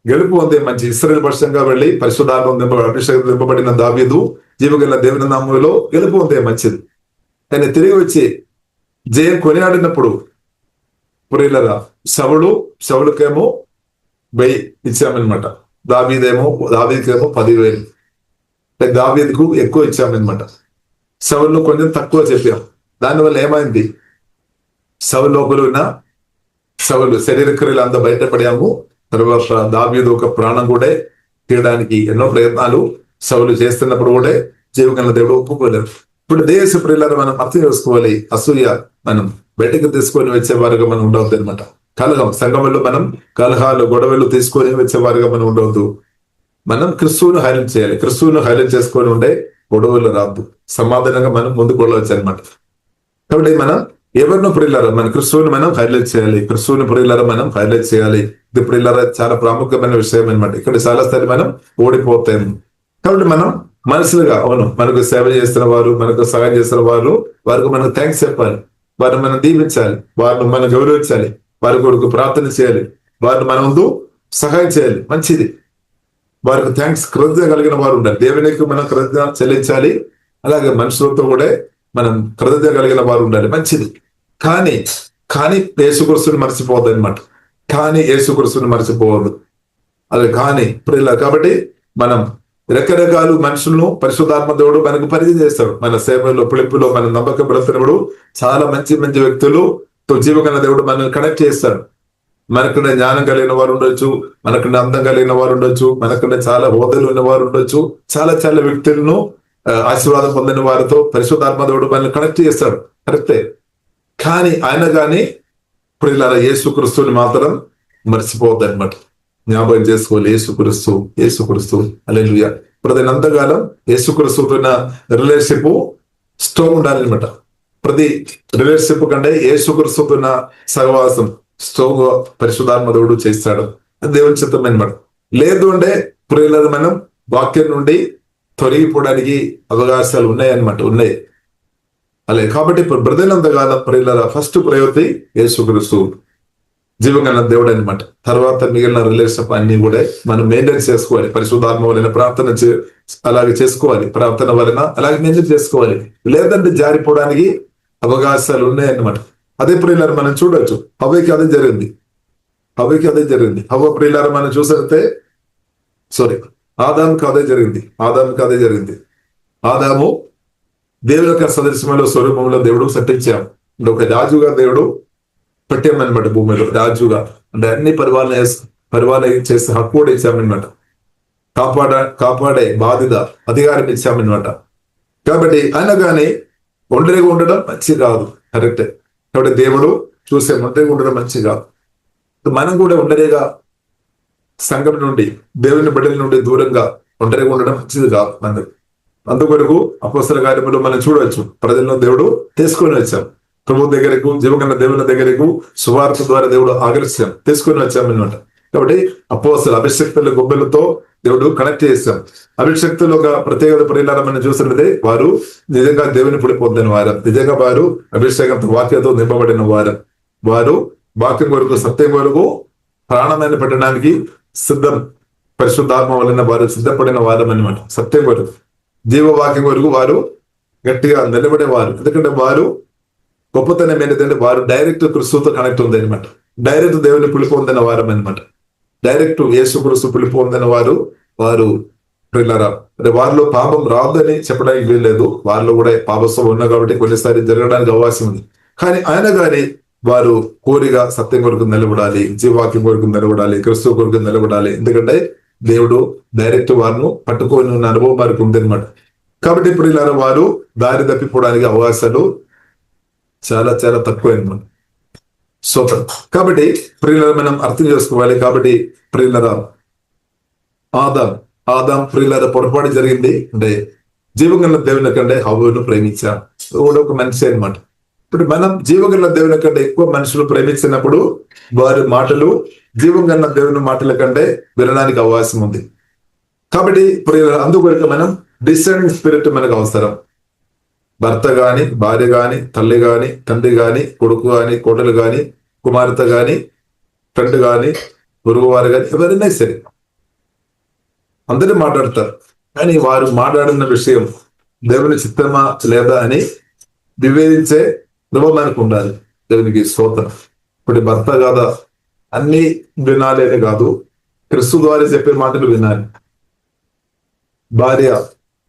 గెలుపు ఉంది, మంచి. ఇశ్రాయేలు పక్షంగా వెళ్ళి పరిశుద్ధాత్మ అభిషేకం దింపబడిన దావీదు జీవగల దేవుని నామములో గెలుపు ఉంది, మంచిది. కానీ తిరిగి వచ్చి జయం కొనియాడినప్పుడు ప్రియులారా సౌలుకేమో 1000 ఇచ్చామన్నమాట. దావీదుకేమో 10,000. దావీదుకు ఎక్కువ ఇచ్చామన్నమాట. సౌలు కొంచెం తక్కువ చెప్పాం. దానివల్ల ఏమైంది? సౌలు లోపల ఉన్న శరీర క్రియలు అంతా బయటపడాము. తర్వాత దావీదు ఒక ప్రాణం కూడా తీయడానికి ఎన్నో ప్రయత్నాలు సౌలు చేస్తున్నప్పుడు కూడా జీవగల దేవుడు ఒప్పుకోలేదు. ఇప్పుడు దేశ ప్రియులను మనం అర్థం చేసుకోవాలి. అసూయ మనం బయటకు తీసుకొని వచ్చేవారుగా మనం ఉండవద్దు అనమాట. కలహం సంఘంలో మనం కలహాలు గొడవలు తీసుకొని వచ్చేవారుగా మనం ఉండవద్దు. మనం క్రిస్తువును హైలైట్ చేయాలి. క్రిస్తువును హైలైట్ చేసుకొని ఉండే గొడవలు రాదు, సమాధానంగా మనం ముందుకు వెళ్ళవచ్చు అనమాట. కాబట్టి మనం ఎవరినో ప్రియులారా మన క్రిస్తువుని మనం హైలైట్ చేయాలి. క్రిస్తువుని ప్రియులారా మనం హైలైట్ చేయాలి. ఇది ప్రియులారా చాలా ప్రాముఖ్యమైన విషయం అనమాట. ఇక్కడ చాలా సార్లు మనం ఓడిపోతాము. కాబట్టి మనం మనసులుగా అవును మనకు సేవ చేస్తున్న వారు, మనకు సహాయం చేస్తున్న వారు, వారికి మనం థ్యాంక్స్ చెప్పాలి, వారిని మనం దీవించాలి, వారిని మనం గౌరవించాలి, వారి కొరకు ప్రార్థన చేయాలి, వారిని మన ముందు సహాయం చేయాలి. మంచిది. వారికి థ్యాంక్స్ కృతజ్ఞత కలిగిన వారు ఉండాలి. దేవునికి మనం కృతజ్ఞత చెల్లించాలి. అలాగే మనుషులతో కూడా మనం కృతజ్ఞత కలిగిన వారు ఉండాలి. మంచిది. కానీ యేసుక్రీస్తుని మర్చిపోవద్దు అనమాట. యేసుక్రీస్తుని మర్చిపోవద్దు. అది ప్రియుల. కాబట్టి మనం రకరకాల మనుషులను పరిశుద్ధాత్మ దేవుడు మనకు పరిచయం చేస్తాడు. మన సేవలో పిలుపులో మన నమ్మకం బ్రతుకుడు చాలా మంచి మంచి వ్యక్తులు జీవగల దేవుడు మనల్ని కనెక్ట్ చేస్తాడు. మనకన్నా జ్ఞానం కలిగిన వారు ఉండొచ్చు, మనకన్నా అందం కలిగిన వారు ఉండొచ్చు, మనకన్నా చాలా హోదాలు ఉన్న వారు ఉండొచ్చు. చాలా చాలా వ్యక్తులను ఆశీర్వాదం పొందిన వారితో పరిశుద్ధాత్మ దేవుడు మనల్ని కనెక్ట్ చేస్తాడు. కరెక్టే. కానీ ప్రియులారా యేసుక్రీస్తుని మాత్రం మర్చిపోవద్దు అనమాట. జ్ఞాపకం చేసుకోవాలి. యేసుక్రీస్తు హల్లెలూయా. ప్రతి అంతకాలం యేసుక్రీస్తుతో రిలేషన్షిప్ స్ట్రాంగ్ ఉండాలన్నమాట. ప్రతి రిలేషన్షిప్ కంటే యేసుక్రీస్తుతో సహవాసం స్ట్రాంగ్ పరిశుద్ధాత్మ దేవుడు చేస్తాడు. అది దేవుని చిత్తం అనమాట. లేదు అంటే ప్రియులను మనం వాక్యం నుండి తొలగిపోవడానికి అవకాశాలు ఉన్నాయి. అలాగే కాబట్టి ఇప్పుడు బ్రదర్లంతకాలం ప్రియుల ఫస్ట్ ప్రయోరిటీ యేసుక్రీస్తు జీవగల దేవుడు అనమాట. తర్వాత మిగిలిన రిలేషన్షిప్ అన్ని కూడా మనం మెయింటైన్ చేసుకోవాలి. పరిశుద్ధాత్మ వలన ప్రార్థన అలాగే చేసుకోవాలి. ప్రార్థన వలన అలాగే మెయింటైన్ చేసుకోవాలి. లేదంటే జారిపోవడానికి అవకాశాలు ఉన్నాయన్నమాట. అదే ప్రియులారు మనం చూడొచ్చు. హవ్వకి అదే జరిగింది. హవ్వ ప్రియులారు మనం చూసితే ఆదాముకి అదే జరిగింది. ఆదాము దేవుని యొక్క సదృశ్యంలో స్వరూపంలో దేవుడు సృష్టించాం. ఒక రాజుగా దేవుడు పెట్టామన్నమాట. భూమిలో రాజుగా అంటే అన్ని పరిపాలన చేసే హక్కు కూడా ఇచ్చామన్నమాట. కాపాడే బాధ్యత అధికారం ఇచ్చామన్నమాట. కాబట్టి అయినా కానీ ఒంటరిగా ఉండడం మంచి కాదు. కరెక్టే. కాబట్టి దేవుడు చూసే ఒంటరిగా ఉండడం మంచి కాదు. మనం కూడా ఒంటరిగా సంఘం నుండి దేవుని బిడ్డల నుండి దూరంగా ఒంటరిగా ఉండడం మంచిది కాదు. అందుకొరకు అపోస్తల కార్యములు మనం చూడవచ్చు. ప్రజలను దేవుడు తీసుకొని వచ్చాం. ప్రభు దగ్గరకు, జీవకన్న దేవుని దగ్గరకు సువార్త ద్వారా దేవుడు ఆకర్షించాం, తీసుకొని వచ్చామన్నమాట. కాబట్టి అపోస్తల అభిషక్తుల గొబ్బెలతో దేవుడు కనెక్ట్ చేశాం. అభిషక్తులు ఒక ప్రత్యేకత ప్రియులారా మనం చూస్తున్నదే వారు నిజంగా దేవుని పుడి పొందిన వారు, నిజంగా వారు అభిషేకంతో వాక్యంతో నింపబడిన వారు వాక్యం కొరకు సత్యం కొరకు ప్రాణాన్ని పెట్టడానికి సిద్ధం. పరిశుద్ధాత్మ వలన వారు సిద్ధపడిన వారం అనమాట. సత్యం కొరకు, జీవవాక్యం కొరకు వారు గట్టిగా నిలబడేవారు. ఎందుకంటే వారు గొప్పతనం ఏంటంటే వారు డైరెక్ట్ క్రిస్తుతో కనెక్ట్ ఉంది అనమాట. డైరెక్ట్ దేవుని పిలుపు పొందిన వారం అనమాట. డైరెక్ట్ యేసుక్రీస్తు పిలుపు పొందిన వారు ప్రియులారా. వారిలో పాపం రాదని చెప్పడానికి వీల్లేదు. వారిలో కూడా పాపస్వం ఉన్నా కాబట్టి కొన్నిసారి జరగడానికి అవకాశం ఉంది. కానీ వారు కోరిగా సత్యం కొరకు నిలబడాలి, జీవాక్యం కొరకు నిలబడాలి, క్రిస్తు కొరకు నిలబడాలి. ఎందుకంటే దేవుడు డైరెక్ట్ వారిని పట్టుకొని ఉన్న అనుభవం వారికి ఉంది అనమాట. కాబట్టి ప్రియులారా వారు దారి తప్పిపోవడానికి అవకాశాలు చాలా చాలా తక్కువ అనమాట. కాబట్టి ప్రియులారా మనం అర్థం చేసుకోవాలి. కాబట్టి ప్రియులారా ఆదాం ప్రియులారా పొరపాటు జరిగింది. అంటే జీవగల దేవుని కంటే హవ్వను ప్రేమించా కూడా ఒక మనిషి అనమాట. ఇప్పుడు మనం జీవగల దేవుని కంటే ఎక్కువ మనుషులు ప్రేమించినప్పుడు వారి మాటలు జీవగల దేవుని మాటల కంటే వినడానికి అవకాశం ఉంది. కాబట్టి ప్రియులారా అందుకొరకు మనం డిసైడింగ్ స్పిరిట్ మనకు అవసరం. భర్త గాని, భార్య గాని, తల్లి గాని, తండ్రి గాని, కొడుకు గాని, కోడలు గాని, కుమార్తె గాని, ఫ్రెండ్ గాని, గురువు వారు గాని, ఎవరైనా సరే అందరూ మాట్లాడతారు. కానీ వారు మాట్లాడిన విషయం దేవుని చిత్తమా లేదా అని వివేదించే నువ్వు మనకు ఉండాలి. దేవునికి స్తోత్రం. ఇప్పుడు భర్త కాదా అన్ని వినాలి అని కాదు, క్రిస్తు ద్వారా చెప్పే మాటలు వినాలి. భార్య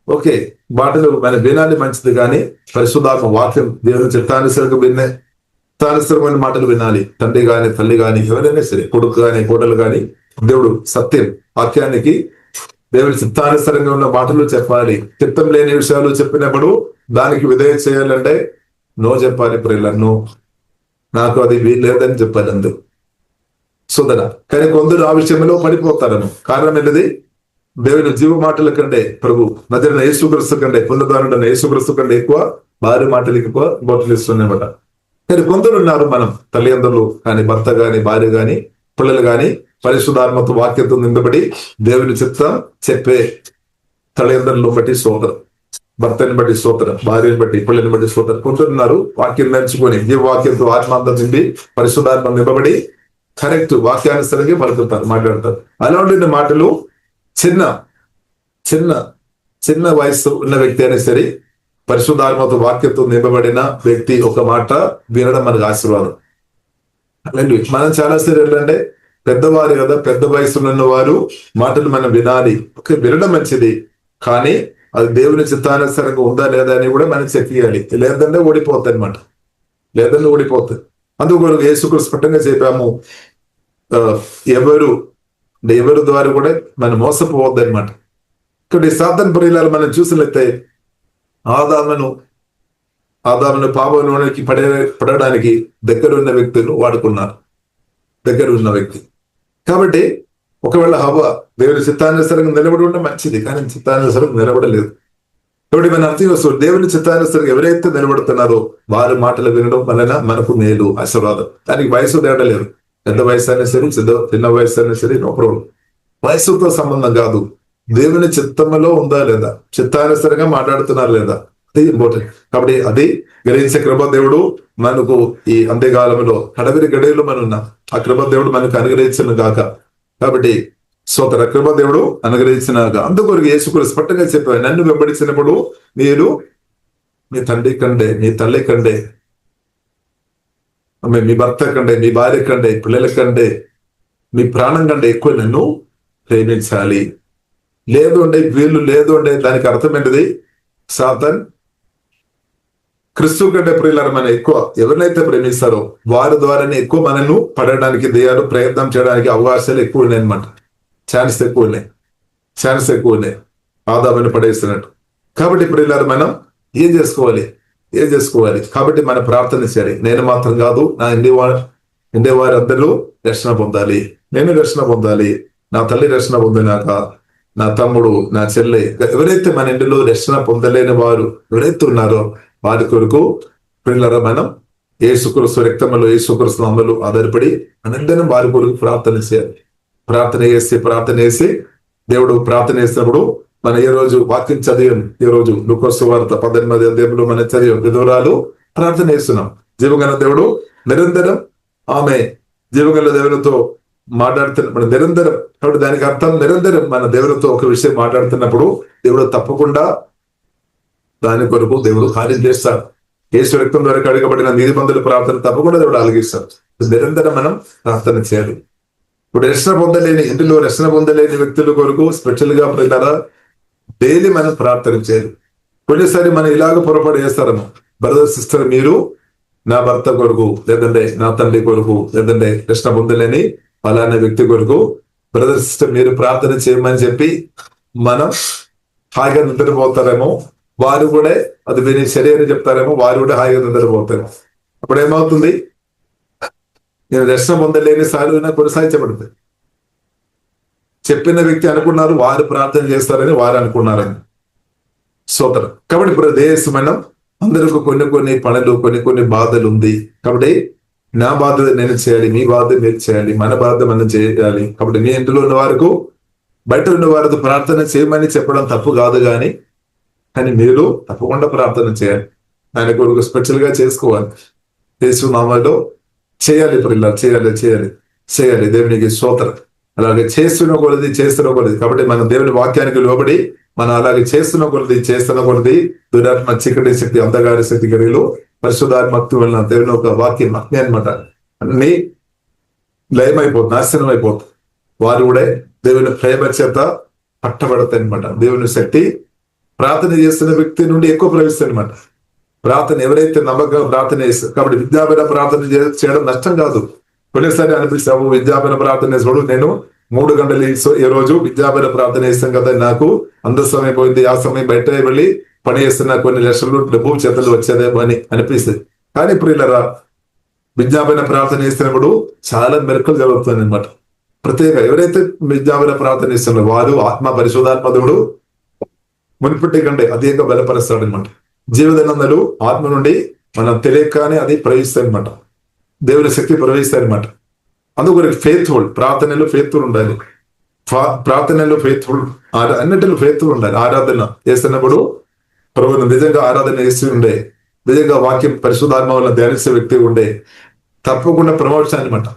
ఓకే మాటలు మన వినాలి మంచిది, కానీ పరిశుద్ధాత్మ వాక్యం దేవుని చిత్తానుసరమైన మాటలు వినాలి. తండ్రి గాని, తల్లి గాని, ఎవరైనా సరే, కొడుకు గాని, కోడలు గాని, దేవుడు సత్యం వాక్యానికి దేవుని చిత్తానుసరంగా ఉన్న మాటలు చెప్పాలి. చిత్తం లేని విషయాలు చెప్పినప్పుడు దానికి విధేయత చేయాలంటే నో చెప్పాలి ప్రియుల, నో, నాకు అది వీల్లేదని చెప్పాలి అందరూ సోదర. కానీ కొందరు ఆ విషయంలో పడిపోతారను. కారణం ఏంటిది? దేవుని జీవ మాటల కంటే, ప్రభు నజరైన యేసుక్రీస్తు కంటే, పునరుద్ధానుడైన యేసుక్రీస్తు కంటే ఎక్కువ భార్య మాటలకి ఎక్కువ బోటలు ఇస్తున్నాయన్నమాట. కానీ కొందరు ఉన్నారు, మనం తల్లిదండ్రులు కానీ, భర్త గాని, భార్య గాని, పిల్లలు గాని పరిశుద్ధాత్మతో వాక్యంతో నింపబడి దేవుని చిత్తం చెప్పే తల్లిదండ్రులను బట్టి స్తోత్రం, భర్తని బట్టి స్తోత్రం, భార్యని బట్టి, పిల్లల్ని బట్టి స్తోత్రం. కొంటున్నారు వాక్యం నేర్చుకొని జీవవాక్యంతో ఆత్మాంతం నింపి పరిశుద్ధాత్మ నింపబడి కరెక్ట్ వాక్యానుసరంగా పలుకుతారు, మాట్లాడతారు. అలాంటి మాటలు చిన్న చిన్న చిన్న వయసు ఉన్న వ్యక్తి అయినా సరే పరిశుద్ధాత్మతో వాక్యంతో నింపబడిన వ్యక్తి ఒక మాట వినడం మనకు ఆశీర్వాదం. అలాంటి మనం చాలా సార్లు ఏంటంటే పెద్దవారు కదా, పెద్ద వయసులో ఉన్న వారు మాటలు మనం వినాలి, వినడం మంచిది. కానీ అది దేవుని చిత్తానుసారంగా ఉందా లేదా అని కూడా మనం చెక్ చేయాలి. లేదంటే ఓడిపోతుంది అనమాట, లేదంటే ఓడిపోతుంది. అందుకు యేసుక్రీస్తు స్పష్టంగా చెప్పాము, ఎవరు ద్వారా కూడా మనం మోసపోవద్దు అనమాట. ఇక్కడ సాతాను ప్రియులారా మనం చూసినట్లయితే ఆదామును పాపంలోనికి పడడానికి దగ్గరున్న వ్యక్తులు వాడుకున్నారు, దగ్గరున్న వ్యక్తి. కాబట్టి ఒకవేళ హవ్వ దేవుని చిత్తానుసరంగా నిలబడి ఉండడం మంచిది, కానీ చిత్తానుసరంగా నిలబడలేదు. కాబట్టి మన అర్థం వస్తుంది, దేవుని చిత్తానుసరంగా ఎవరైతే నిలబడుతున్నారో వారి మాటలు వినడం వలన మనకు మేలు, ఆశీర్వాదం. దానికి వయసు తేడలేదు, పెద్ద వయసు అయినా సరే, చిన్న వయసు అయినా సరే, నో ప్రాబ్లం. వయసుతో సంబంధం కాదు, దేవుని చిత్తంలో ఉందా లేదా, చిత్తానుసరంగా మాట్లాడుతున్నారు లేదా, అది ఇంపార్టెంట్. కాబట్టి అది గ్రహించే కృప దేవుడు మనకు ఈ అంత్యకాలంలో కడవిరి గడియలు మనం ఉన్నాం. ఆ కృప దేవుడు మనకు అనుగ్రహించిన గాక. కాబట్టి సోదర కృప దేవుడు అనుగ్రహించినాక అందుకొరకు యేసుక్రీస్తు స్పష్టంగా చెప్పారు, నన్ను వెంబడించినప్పుడు మీరు మీ తండ్రి కంటే, మీ తల్లి కంటే, మీ భర్త కంటే, మీ భార్య కంటే, పిల్లల కంటే, మీ ప్రాణం కంటే ఎక్కువ నన్ను ప్రేమించాలి. లేదు అంటే వీళ్ళు లేదు అంటే దానికి అర్థం ఏంటిది? సాతాన్ క్రీస్తు కంటే ప్రియులారా మనం ఎక్కువ ఎవరినైతే ప్రేమిస్తారో వారి ద్వారానే ఎక్కువ మనను పడడానికి దెయ్యాలు ప్రయత్నం చేయడానికి అవకాశాలు ఎక్కువ ఉన్నాయి అనమాట. ఛాన్స్ ఎక్కువ ఉన్నాయి ఆదాముని పడేస్తున్నట్టు. కాబట్టి ప్రియులారా మనం ఏం చేసుకోవాలి? కాబట్టి మన ప్రార్థన చేయాలి. నేను మాత్రం కాదు, నా ఇండి వారందరూ రక్షణ పొందాలి, నేను రక్షణ పొందాలి, నా తల్లి రక్షణ పొందినాక నా తమ్ముడు, నా చెల్లె, ఎవరైతే మన ఇంటిలో రక్షణ పొందలేని వారు ఎవరైతే ఉన్నారో వారి కొరకు పిల్లరా మనం యేసుక్రీస్తు రక్తంలో, యేసుక్రీస్తు నామములో ఆధారపడి అనంతరం వారి కొరకు ప్రార్థన చేయాలి. ప్రార్థన చేసి దేవుడు ప్రార్థన చేసినప్పుడు మనం ఏ రోజు వాక్యం చదివాం, ఈ రోజు లూకా సువార్త 18వ అధ్యాయంలో మనం చదివాం, విధవరాలు ప్రార్థన చేస్తున్నాం. జీవగల దేవుడు నిరంతరం ఆమె జీవగల దేవునితో మాట్లాడుతున్నప్పుడు నిరంతరం. కాబట్టి దానికి అర్థం నిరంతరం మన దేవుడితో ఒక విషయం మాట్లాడుతున్నప్పుడు దేవుడు తప్పకుండా దాని కొరకు దేవుడు కార్యం చేస్తాడు. యేసు రక్తం ద్వారా కడగబడిన నీతిమంతుల ప్రార్థన తప్పకుండా దేవుడు ఆలకిస్తాడు. నిరంతరం మనం ప్రార్థన చేయాలి. ఇప్పుడు రక్షణ పొందలేని, ఇంటిలో రక్షణ పొందలేని వ్యక్తుల కొరకు స్పెషల్ గా ప్రకారం డైలీ మనం ప్రార్థన చేయాలి. కొన్నిసారి మనం ఇలాగ పొరపాటు చేస్తారము, బ్రదర్ సిస్టర్ మీరు నా భర్త కొరకు, లేదంటే నా తండ్రి కొరకు, లేదంటే రక్షణ పొందలేని ఫలానా వ్యక్తి కొరకు బ్రదర్ సిస్టర్ మీరు ప్రార్థన చేయమని చెప్పి మనం హాయిగా నిద్రపోతారేమో, వారు కూడా అది విని సరే అని చెప్తారేమో, వారు కూడా హాయిగా నిద్రపోతారు. అప్పుడు ఏమవుతుంది? నేను రక్షణ పొందలేని సార్లు కొనసాగించబడుతుంది. చెప్పిన వ్యక్తి అనుకున్నారు వారు ప్రార్థన చేస్తారని వారు అనుకున్నారని సోదరు. కాబట్టి ఇప్పుడు దేశం అందరికీ కొన్ని పనులు, కొన్ని బాధలు ఉంది. కాబట్టి నా బాధ్యత నేను చేయాలి, మీ బాధ్యత మీరు చేయాలి, మన బాధ్యత మనం చేయాలి. కాబట్టి మీ ఇంట్లో ఉన్న వారికి, బయట ఉన్న వారికి ప్రార్థన చేయమని చెప్పడం తప్పు కాదు, కానీ మీరు తప్పకుండా ప్రార్థన చేయాలి. ఆయన కొరకు స్పెషల్ గా చేసుకోవాలి. యేసు నామములో చేయాలి, పిల్లలు చేయాలి. దేవునికి స్తోత్రం. అలాగే చేస్తున్న కొలది. కాబట్టి మనం దేవుని వాక్యానికి లోబడి మనం అలాగే చేస్తున్న కొలది దురాత్మ, చీకటి శక్తి, అంధకార శక్తి గడిలో పరిశుద్ధాత్మక్తి వలన దేవుని ఒక వాక్యం అగ్ని అనమాట అన్ని లయమైపోతుంది, నాశనం అయిపోతుంది. వారు కూడా దేవుని ప్రేమ చేత పట్టబడతాయి అనమాట. దేవుని శక్తి ప్రార్థన చేస్తున్న వ్యక్తి నుండి ఎక్కువ ప్రవేశిస్తుంది అనమాట. ప్రార్థన ఎవరైతే నమ్మకంగా ప్రార్థన చేస్తారు. కాబట్టి విద్యాపన ప్రార్థన చేయడం నష్టం కాదు. కొన్నిసారి అనిపిస్తాము విద్యాపన ప్రార్థన చేసినప్పుడు నేను 3 గంటలు ఈ రోజు విద్యాపన ప్రార్థన చేస్తాం కదా, నాకు అంత సమయం పోయింది, ఆ సమయం బయట వెళ్ళి పని చేస్తున్న కొన్ని లక్షలు డబ్బు చేతులు వచ్చేదేమో అని అనిపిస్తుంది. కానీ ప్రియులరా, విజ్ఞాపన ప్రార్థన చేస్తున్నప్పుడు చాలా మెరుకలు జరుగుతుంది అనమాట. ప్రత్యేక ఎవరైతే విజ్ఞాపన ప్రార్థన చేస్తున్నారో వారు ఆత్మ పరిశుద్ధాత్మ దేవుడు మునిపటి కంటే అధికంగా బలపరుస్తాడు అనమాట. జీవదనందలు ఆత్మ నుండి మనం తెలియకనే అది ప్రవహిస్తాయి అనమాట. దేవుని శక్తి ప్రవహిస్తాయి అనమాట. అందుకొరకు ఫెయిత్ఫుల్ ప్రార్థనలో ఫెయిత్ఫుల్ ఉండాలి. ప్రార్థనలో ఫెయిత్ఫుల్, అన్నిటిలో ఫెయిత్ఫుల్ ఉండాలి. ఆరాధన చేస్తున్నప్పుడు ప్రభువును నిజంగా ఆరాధన చేస్తూ ఉండే, నిజంగా వాక్యం పరిశుద్ధాత్మ వల్ల ధ్యానించే వ్యక్తి ఉండే తప్పకుండా ప్రమోషన్ అనమాట.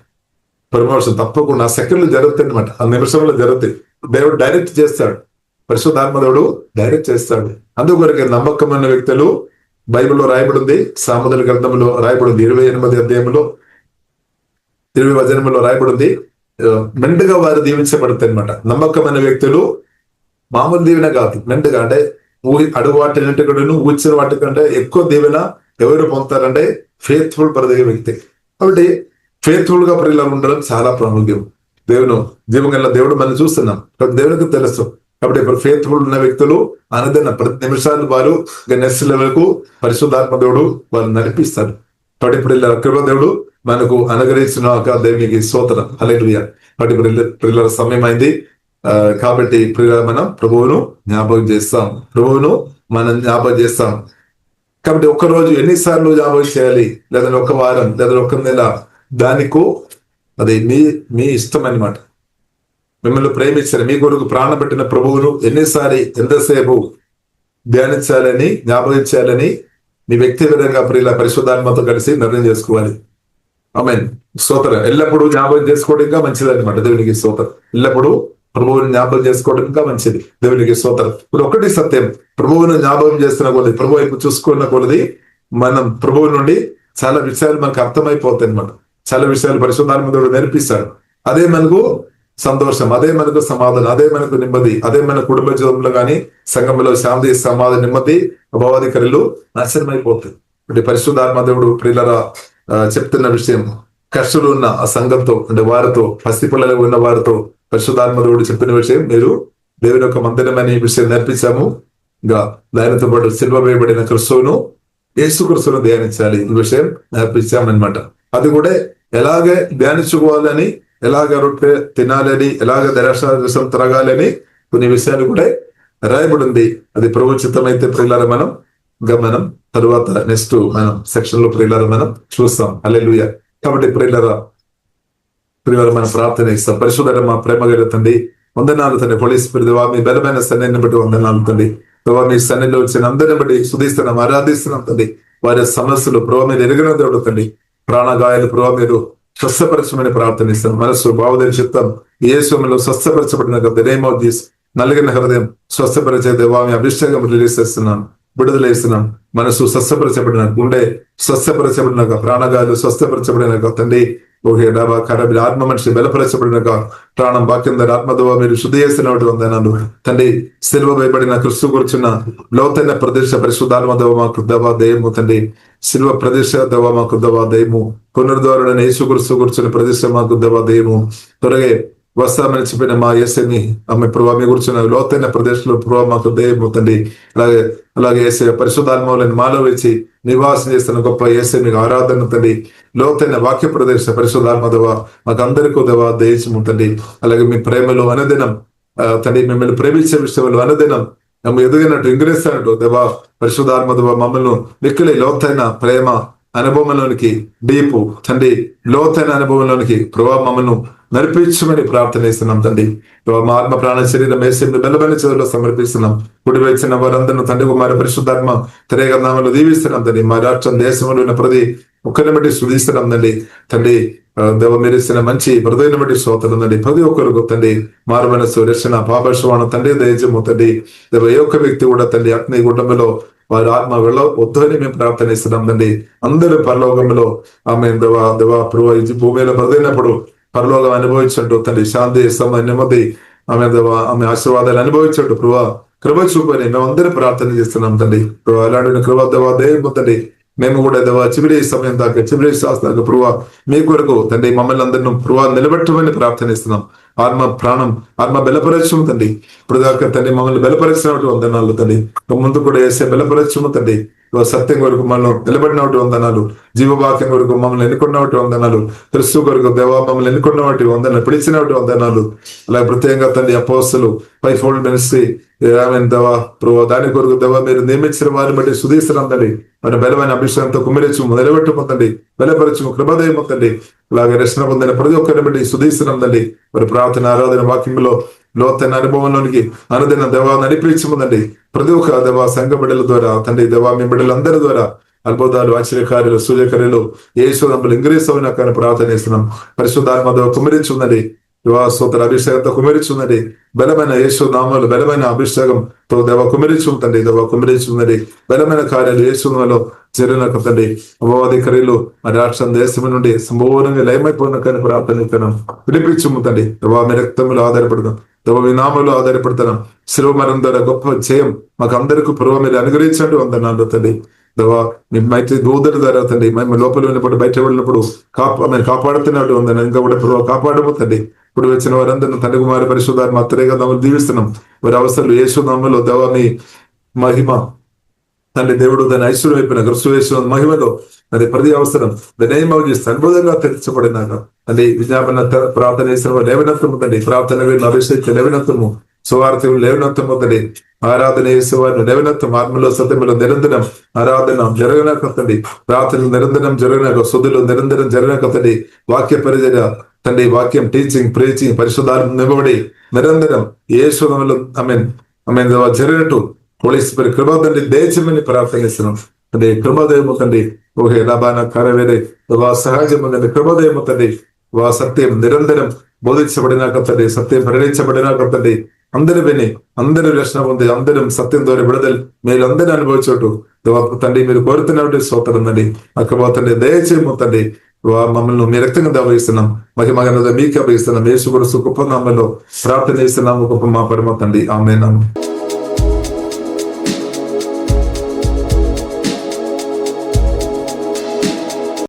ప్రమోషన్ తప్పకుండా సెకండ్లు జరుగుతాయి అనమాట. ఆ నిమిషంలో జరుగుతాయి. దేవుడు డైరెక్ట్ చేస్తాడు. పరిశుద్ధాత్మ దేవుడు డైరెక్ట్ చేస్తాడు. అందుకొరకు నమ్మకమైన వ్యక్తులు బైబిల్లో రాయబడింది. సామెతల గ్రంథంలో రాయబడింది 28వ అధ్యాయంలో 20వ వచనంలో రాయబడింది. మెండుగా వారు దీవించబడతాయి అనమాట. నమ్మకమైన వ్యక్తులు మామూలు దీవెన కాదు, మెండుగా అంటే అడుగు వాటి కూడా ఊచిన వాటి కంటే ఎక్కువ దీవెన ఎవరు పొందుతారంటే ఫెయిత్ఫుల్ ప్రదేశ వ్యక్తి. కాబట్టి ఫెయిత్ఫుల్ గా ప్రియులు ఉండడం చాలా ప్రాముఖ్యం. జీవంగా దేవుడు మనం చూస్తున్నాం, దేవునికి తెలుసు. కాబట్టి ఇప్పుడు ఫెయిత్ఫుల్ ఉన్న వ్యక్తులు అనదన్న ప్రతి నిమిషాలు వారు నెక్స్ట్ లెవెల్ కు పరిశుద్ధాత్మ దేవుడు వాళ్ళు నడిపిస్తారు. కాబట్టి ఇప్పుడు కృప దేవుడు మనకు అనుగ్రహించిన దేవునికి స్తోత్రం. హల్లెలూయా. కాబట్టి ప్రియుల సమయం అయింది. కాబట్టి మనం ప్రభువును జ్ఞాపకం చేస్తాం. ప్రభువును మనం జ్ఞాపకం చేస్తాం. కాబట్టి ఒక్కరోజు ఎన్నిసార్లు జ్ఞాపకం చేయాలి, లేదా ఒక వారం, లేదా ఒక నెల, దానికో అది మీ ఇష్టం అన్నమాట. మిమ్మల్ని ప్రేమించారు, మీ కొరకు ప్రాణం పెట్టిన ప్రభువును ఎన్నిసారి ఎంతసేపు ధ్యానించాలని, జ్ఞాపకించాలని మీ వ్యక్తిగతంగా ప్రియుల పరిశుద్ధాత్మతో కలిసి నిర్ణయం చేసుకోవాలి. ఆమేన్. స్తోత్రం. ఎల్లప్పుడూ జ్ఞాపకం చేసుకోవడం ఇంకా మంచిది అనమాట. దేవునికి స్తోత్రం. ఎల్లప్పుడూ ప్రభువుని జ్ఞాపకం చేసుకోవడం ఇంకా మంచిది. దేవునికి స్తోత్రం. ఇప్పుడు ఒకటి సత్యం, ప్రభువును జ్ఞాపకం చేస్తున్న కొలది, ప్రభు వైపు చూసుకున్న కొలది మనం ప్రభువు నుండి చాలా విషయాలు మనకు అర్థమైపోతాయి అనమాట. చాలా విషయాలు పరిశుద్ధాత్మ దేవుడు నేర్పిస్తాడు. అదే మనకు సంతోషం, అదే మనకు సమాధానం, అదే మనకు నెమ్మది, అదే మన కుటుంబ జీవితంలో కానీ సంఘంలో శాంతి సమాధానం నెమ్మది అభావాధికారులు నాశనమైపోతుంది. అంటే పరిశుద్ధాత్మ దేవుడు ప్రియులరా చెప్తున్న విషయం, కష్టాలు ఉన్న ఆ సంఘంతో అంటే వారితో, పసిపిల్లలు ఉన్న వారితో పరిశుద్ధాత్మ దేవుడు చెప్పిన విషయం, మీరు దేవుని యొక్క మందిరమని విషయం నేర్పించాము. ఇంకా దానితో పాటు సిల్వ వేయబడిన క్రిస్తువును, యేసు క్రిస్తువును ధ్యానించాలి, ఈ విషయం నేర్పించామన్నమాట. అది కూడా ఎలాగే ధ్యానించుకోవాలని, ఎలాగ రొట్టె తినాలని, ఎలాగ దర్శనం త్రాగాలని కొన్ని విషయాలు కూడా రాయబడింది. అది ప్రభు చిత్తమైతే ప్రియులారా మనం తరువాత నెక్స్ట్ మనం సెక్షన్ లో ప్రియులారా మనం చూస్తాం. హల్లెలూయా. కాబట్టి ప్రియులారా మనం ప్రార్థన ఇస్తాం. పరిశుద్ధ మా ప్రేమ గల తండ్రి, వందనాలు తండ్రి. పోలీస్ పిల్లవా మీ బలమైన సన్నిధిని బట్టి వందనాలు తండ్రి. ప్రభావ మీ సన్నిధిలో వచ్చిన అందరిని బట్టి స్తుతిస్తున్నాం, ఆరాధిస్తున్నాం తండ్రి. వారి సమస్యలు ప్రభావ మీరు ఎరిగిన దేవుడు తండ్రి. ప్రాణగాయాలు ప్రభావ మీరు స్వస్థపరచమని ప్రార్థనిస్తాం. మనస్సు భావోదయ చిత్తం యేసులో స్వస్థపరచబడిన నేమ్ ఆఫ్ జీసస్, నలిగిన హృదయం స్వస్థపరిచే దేవా మీ అభిషేకం రిలీజ్ చేస్తున్నాం, విడుదల ఇస్తున్నాం. మనసు స్వస్థపరచబడిన, గుండె స్వస్థపరచబడిన, ప్రాణగాయాలు స్వస్థపరచబడిన తండ్రి. ఓకే డాబా ఖరాబ్ ఆత్మ మనిషి బలపరచబడిన, ప్రాణం వాక్యం ద్వారా ఆత్మదవా మీరు శుద్ధి చేస్తున్నటువంటి వందనాలు తండ్రి. సిలువ వేయబడిన క్రిస్తు కూర్చున్న లోతైన ప్రదేశ పరిశుద్ధాత్మ దవ మాకు దవా దయము తండ్రి. సిల్వ ప్రదేశ దవ మాకు దవా దయము. పునరుద్ధారణ యేసు క్రిస్తు కూర్చున్న ప్రదేశం మాకు దవా దయము. త్వరగే వస్తామని చెప్పిన మా యేసుని ఆమె ప్రభావ మీ కూర్చున్న లోతైన ప్రదేశంలో ప్రభావ మాకు దయము తండ్రి. అలాగే యేసే పరిశుద్ధాత్మలను మాలో వేచి నివాసం చేస్తున్న గొప్ప యేసే మీకు ఆరాధన తండ్రి. లోతైన వాక్య ప్రదేశ పరిశుద్ధాత్మ దవా మాకు అందరికీ దవా దయచము తండ్రి. అలాగే మీ ప్రేమలో అనుదినం తండ్రి, మిమ్మల్ని ప్రేమించే విషయంలో అనుదినం మేము ఎదుగినట్టు ఇంగ్రేస్తానట్టు దేవా పరిశుద్ధాత్మ దవా మమ్మల్ని మిక్కిలి లోతైన ప్రేమ అనుభవంలోనికి, డీపు తండ్రి లోతైన అనుభవంలోనికి ప్రభావ మమ్మల్ని నడిపించమని ప్రార్థన చేస్తున్నాం తండ్రి. మా ఆత్మ ప్రాణ శరీరం వేసి బలమైన చేతుల్లో సమర్పిస్తున్నాం. కుడి వచ్చిన వారందరూ తండ్రి కుమార పరిశుద్ధాత్మ తిరేగ నామంలో దీవిస్తున్నాం తండ్రి. మా రాష్ట్రం దేశంలో ఉన్న ప్రతి ఒక్కరిని బట్టి శుద్ధిస్తున్నాం తండ్రి. తండ్రి దేవ మీరు ఇస్తున్న మంచి హృదయం బట్టి స్తోత్రం తండ్రి. ప్రతి ఒక్కరికి తండ్రి మారు మనస్సు, రక్షణ, పాపశ్రవణం తండ్రి దయచేయము తండ్రి. దేవ ఏ ఒక్క వ్యక్తి కూడా తండ్రి అగ్ని కుటుంబంలో వారి ఆత్మ వద్దు అని మేము ప్రార్థనిస్తున్నాం తండ్రి. అందరూ పరలోకంలో ఆమె దేవా ప్రభు భూమిలో బ్రతికినప్పుడు పరలోకం అనుభవించట్టు తండ్రి, శాంతి నెమ్మది ఆమె ఆశీర్వాదాలు అనుభవించట్టు ప్రభా కృప చూపని మేమందరం ప్రార్థన చేస్తున్నాం తండ్రి. అలాంటి కృప దేవా దయము తండ్రి. మేము కూడా దేవా చివరి సమయం దాకా, చివరి శ్వాస దాకా ప్రభా మీ కొరకు తండ్రి మమ్మల్ని అందరినీ ప్రభా నిలబెట్టమని ప్రార్థనిస్తున్నాం. ఆత్మ ప్రాణం ఆత్మ బలపరచము తండ్రి. ఇప్పుడు దాకా తండ్రి మమ్మల్ని బలపరిచినట్టు వందనాలు తండ్రి. ముందు కూడా వేసే బలపరచము తండ్రి. సత్యం కొరకు మనం నిలబడినట్టు వందనాలు. జీవవాక్యం కొరకు మమ్మల్ని ఎన్నుకున్నట్టు వందనాలు. క్రీస్తు కొరకు దేవా మమ్మల్ని ఎన్నుకున్నట్టు వందనాలు, పిలిచినట్టు వందనాలు. అలాగే ప్రత్యేకంగా తండ్రి అపోస్తలు ఫైవ్-ఫోల్డ్ మినిస్ట్రీ దేవా ప్రభు దాని కొరకు దేవా మీరు నియమించిన వారిని బట్టి సుధీస్తున్నాం తండ్రి. మన బలమైన అభిషేకంతో కుమరించము, నిలబెట్టుకుందండి, బలపరచము, కృపదయము తండ్రి. అలాగే రక్షణ పొందిన ప్రతి ఒక్కరిని బట్టి సుధీస్తున్నాం తండ్రి. మరి ప్రార్థన ఆరాధన వాక్యంలో లోతైన అనుభవంలోనికి అనుదిన దేవా నడిపించముందండి. ప్రతి ఒక్క దేవా సంఘ బిడ్డల ద్వారా తండ్రి దేవా మీ బిడ్డలందరి ద్వారా అద్భుతాలు, ఆశ్చర్యకార్యాలు, సూర్యకార్యాలు యేసునామములో ఇంగ్రీస్తున్నా కానీ ప్రార్థనిస్తున్నాం. పరిశుద్ధాత్మ దేవ కుమరించుందండి. స్తోత్ర అభిషేకంతో కుమరించుందండి. బలమైన యేసు నామములో బలమైన అభిషేకంతో దేవ కుమరించుందండి. దేవ కుమరించుందండి. బలమైన కార్యాలు యేసునామములో జరిగిన తండ్రి. అపవాదికరీలు మరి రాష్ట్రం దేశం నుండి సంపూర్ణంగా లయమైపోయిన కానీ ప్రార్థనిస్తున్నాం. వినిపించుము తండ్రి. దేవా మీ రక్తంలో ఆధారపడదాం, దేవ మీ నామంలో ఆధారపడతాం. శిలువ మరణం ద్వారా గొప్ప జయం మాకు అందరికీ పూర్వ మీరు అనుగ్రహించండి వందనాలు తండ్రి. దేవా మీ మైత్రి దూదల ద్వారా తండ్రి మేము లోపల వెళ్ళినప్పుడు బయట వెళ్ళినప్పుడు మేము కాపాడుతున్నట్టు ఉందని ఇంకా కూడా పూర్వ కాపాడము తండ్రి. ఇప్పుడు వచ్చిన వారందరినీ తండ్రి కుమారి పరిశుద్ధాత్మ అత్తరేగా మమ్మల్ని దీవిస్తున్నాం. వారి అవసరాలు యేసు నామములో దేవా మీ మహిమ తండ్రి దేవుడు దాని ఐశ్వర్యం అయిపోయిన క్రీస్తు మహిమలో అది ప్రతి అవసరం దాని అద్భుతంగా తెరచబడినాక అది విజ్ఞాపన ప్రార్థన చేసిన లేవనత్వము తండ్రి. ప్రార్థన అభిషేకించే లేవనత్వము, సువార్తలు లేవనత్వము తండ్రి. ఆరాధన చేసేవారిని లేవనత్వం, ఆత్మలో సత్యములో నిరంతరం ఆరాధన జరగనాక తండ్రి. ప్రార్థనలు నిరంతరం జరగనాక, శుద్ధులు నిరంతరం జరగనాక తండ్రి. వాక్య పరిచర్య తండ్రి, వాక్యం టీచింగ్ ప్రీచింగ్ పరిశుద్ధాత్మ నింపబడి నిరంతరం యేసు నామములో ఆమేన్ ఆమేన్ జరిగినట్టు పోలీసు కృప తండ్రి దేశమని ప్రార్థనిస్తున్నాం తండ్రి. కృపదయము తండ్రి. ఓహే లాభాన కరవేరే సహజము తండ్రి. కృపదయము తండ్రి. సత్యం నిరంతరం బోధించబడినాక తండ్రి, సత్యం పరిణించబడినాక తండ్రి. అందరూ విని అందరూ రక్షణ పొంది అందరం సత్యం ద్వారా విడుదల మీరందరూ అనుభవించోటు తండ్రి మీరు కోరుతున్నట్టు స్తోత్రం తండ్రి. అక్కబోతండి దయచేయము తండ్రి. మమ్మల్ని మీ రక్తంగా దవహిస్తున్నాం, మహిమగనద మీకే అభయిస్తున్నాం. యేసు కూడా గొప్ప నామములో ప్రార్థన చేస్తున్నాము. గొప్ప మా పరమ తండ్రి. ఆమేన్.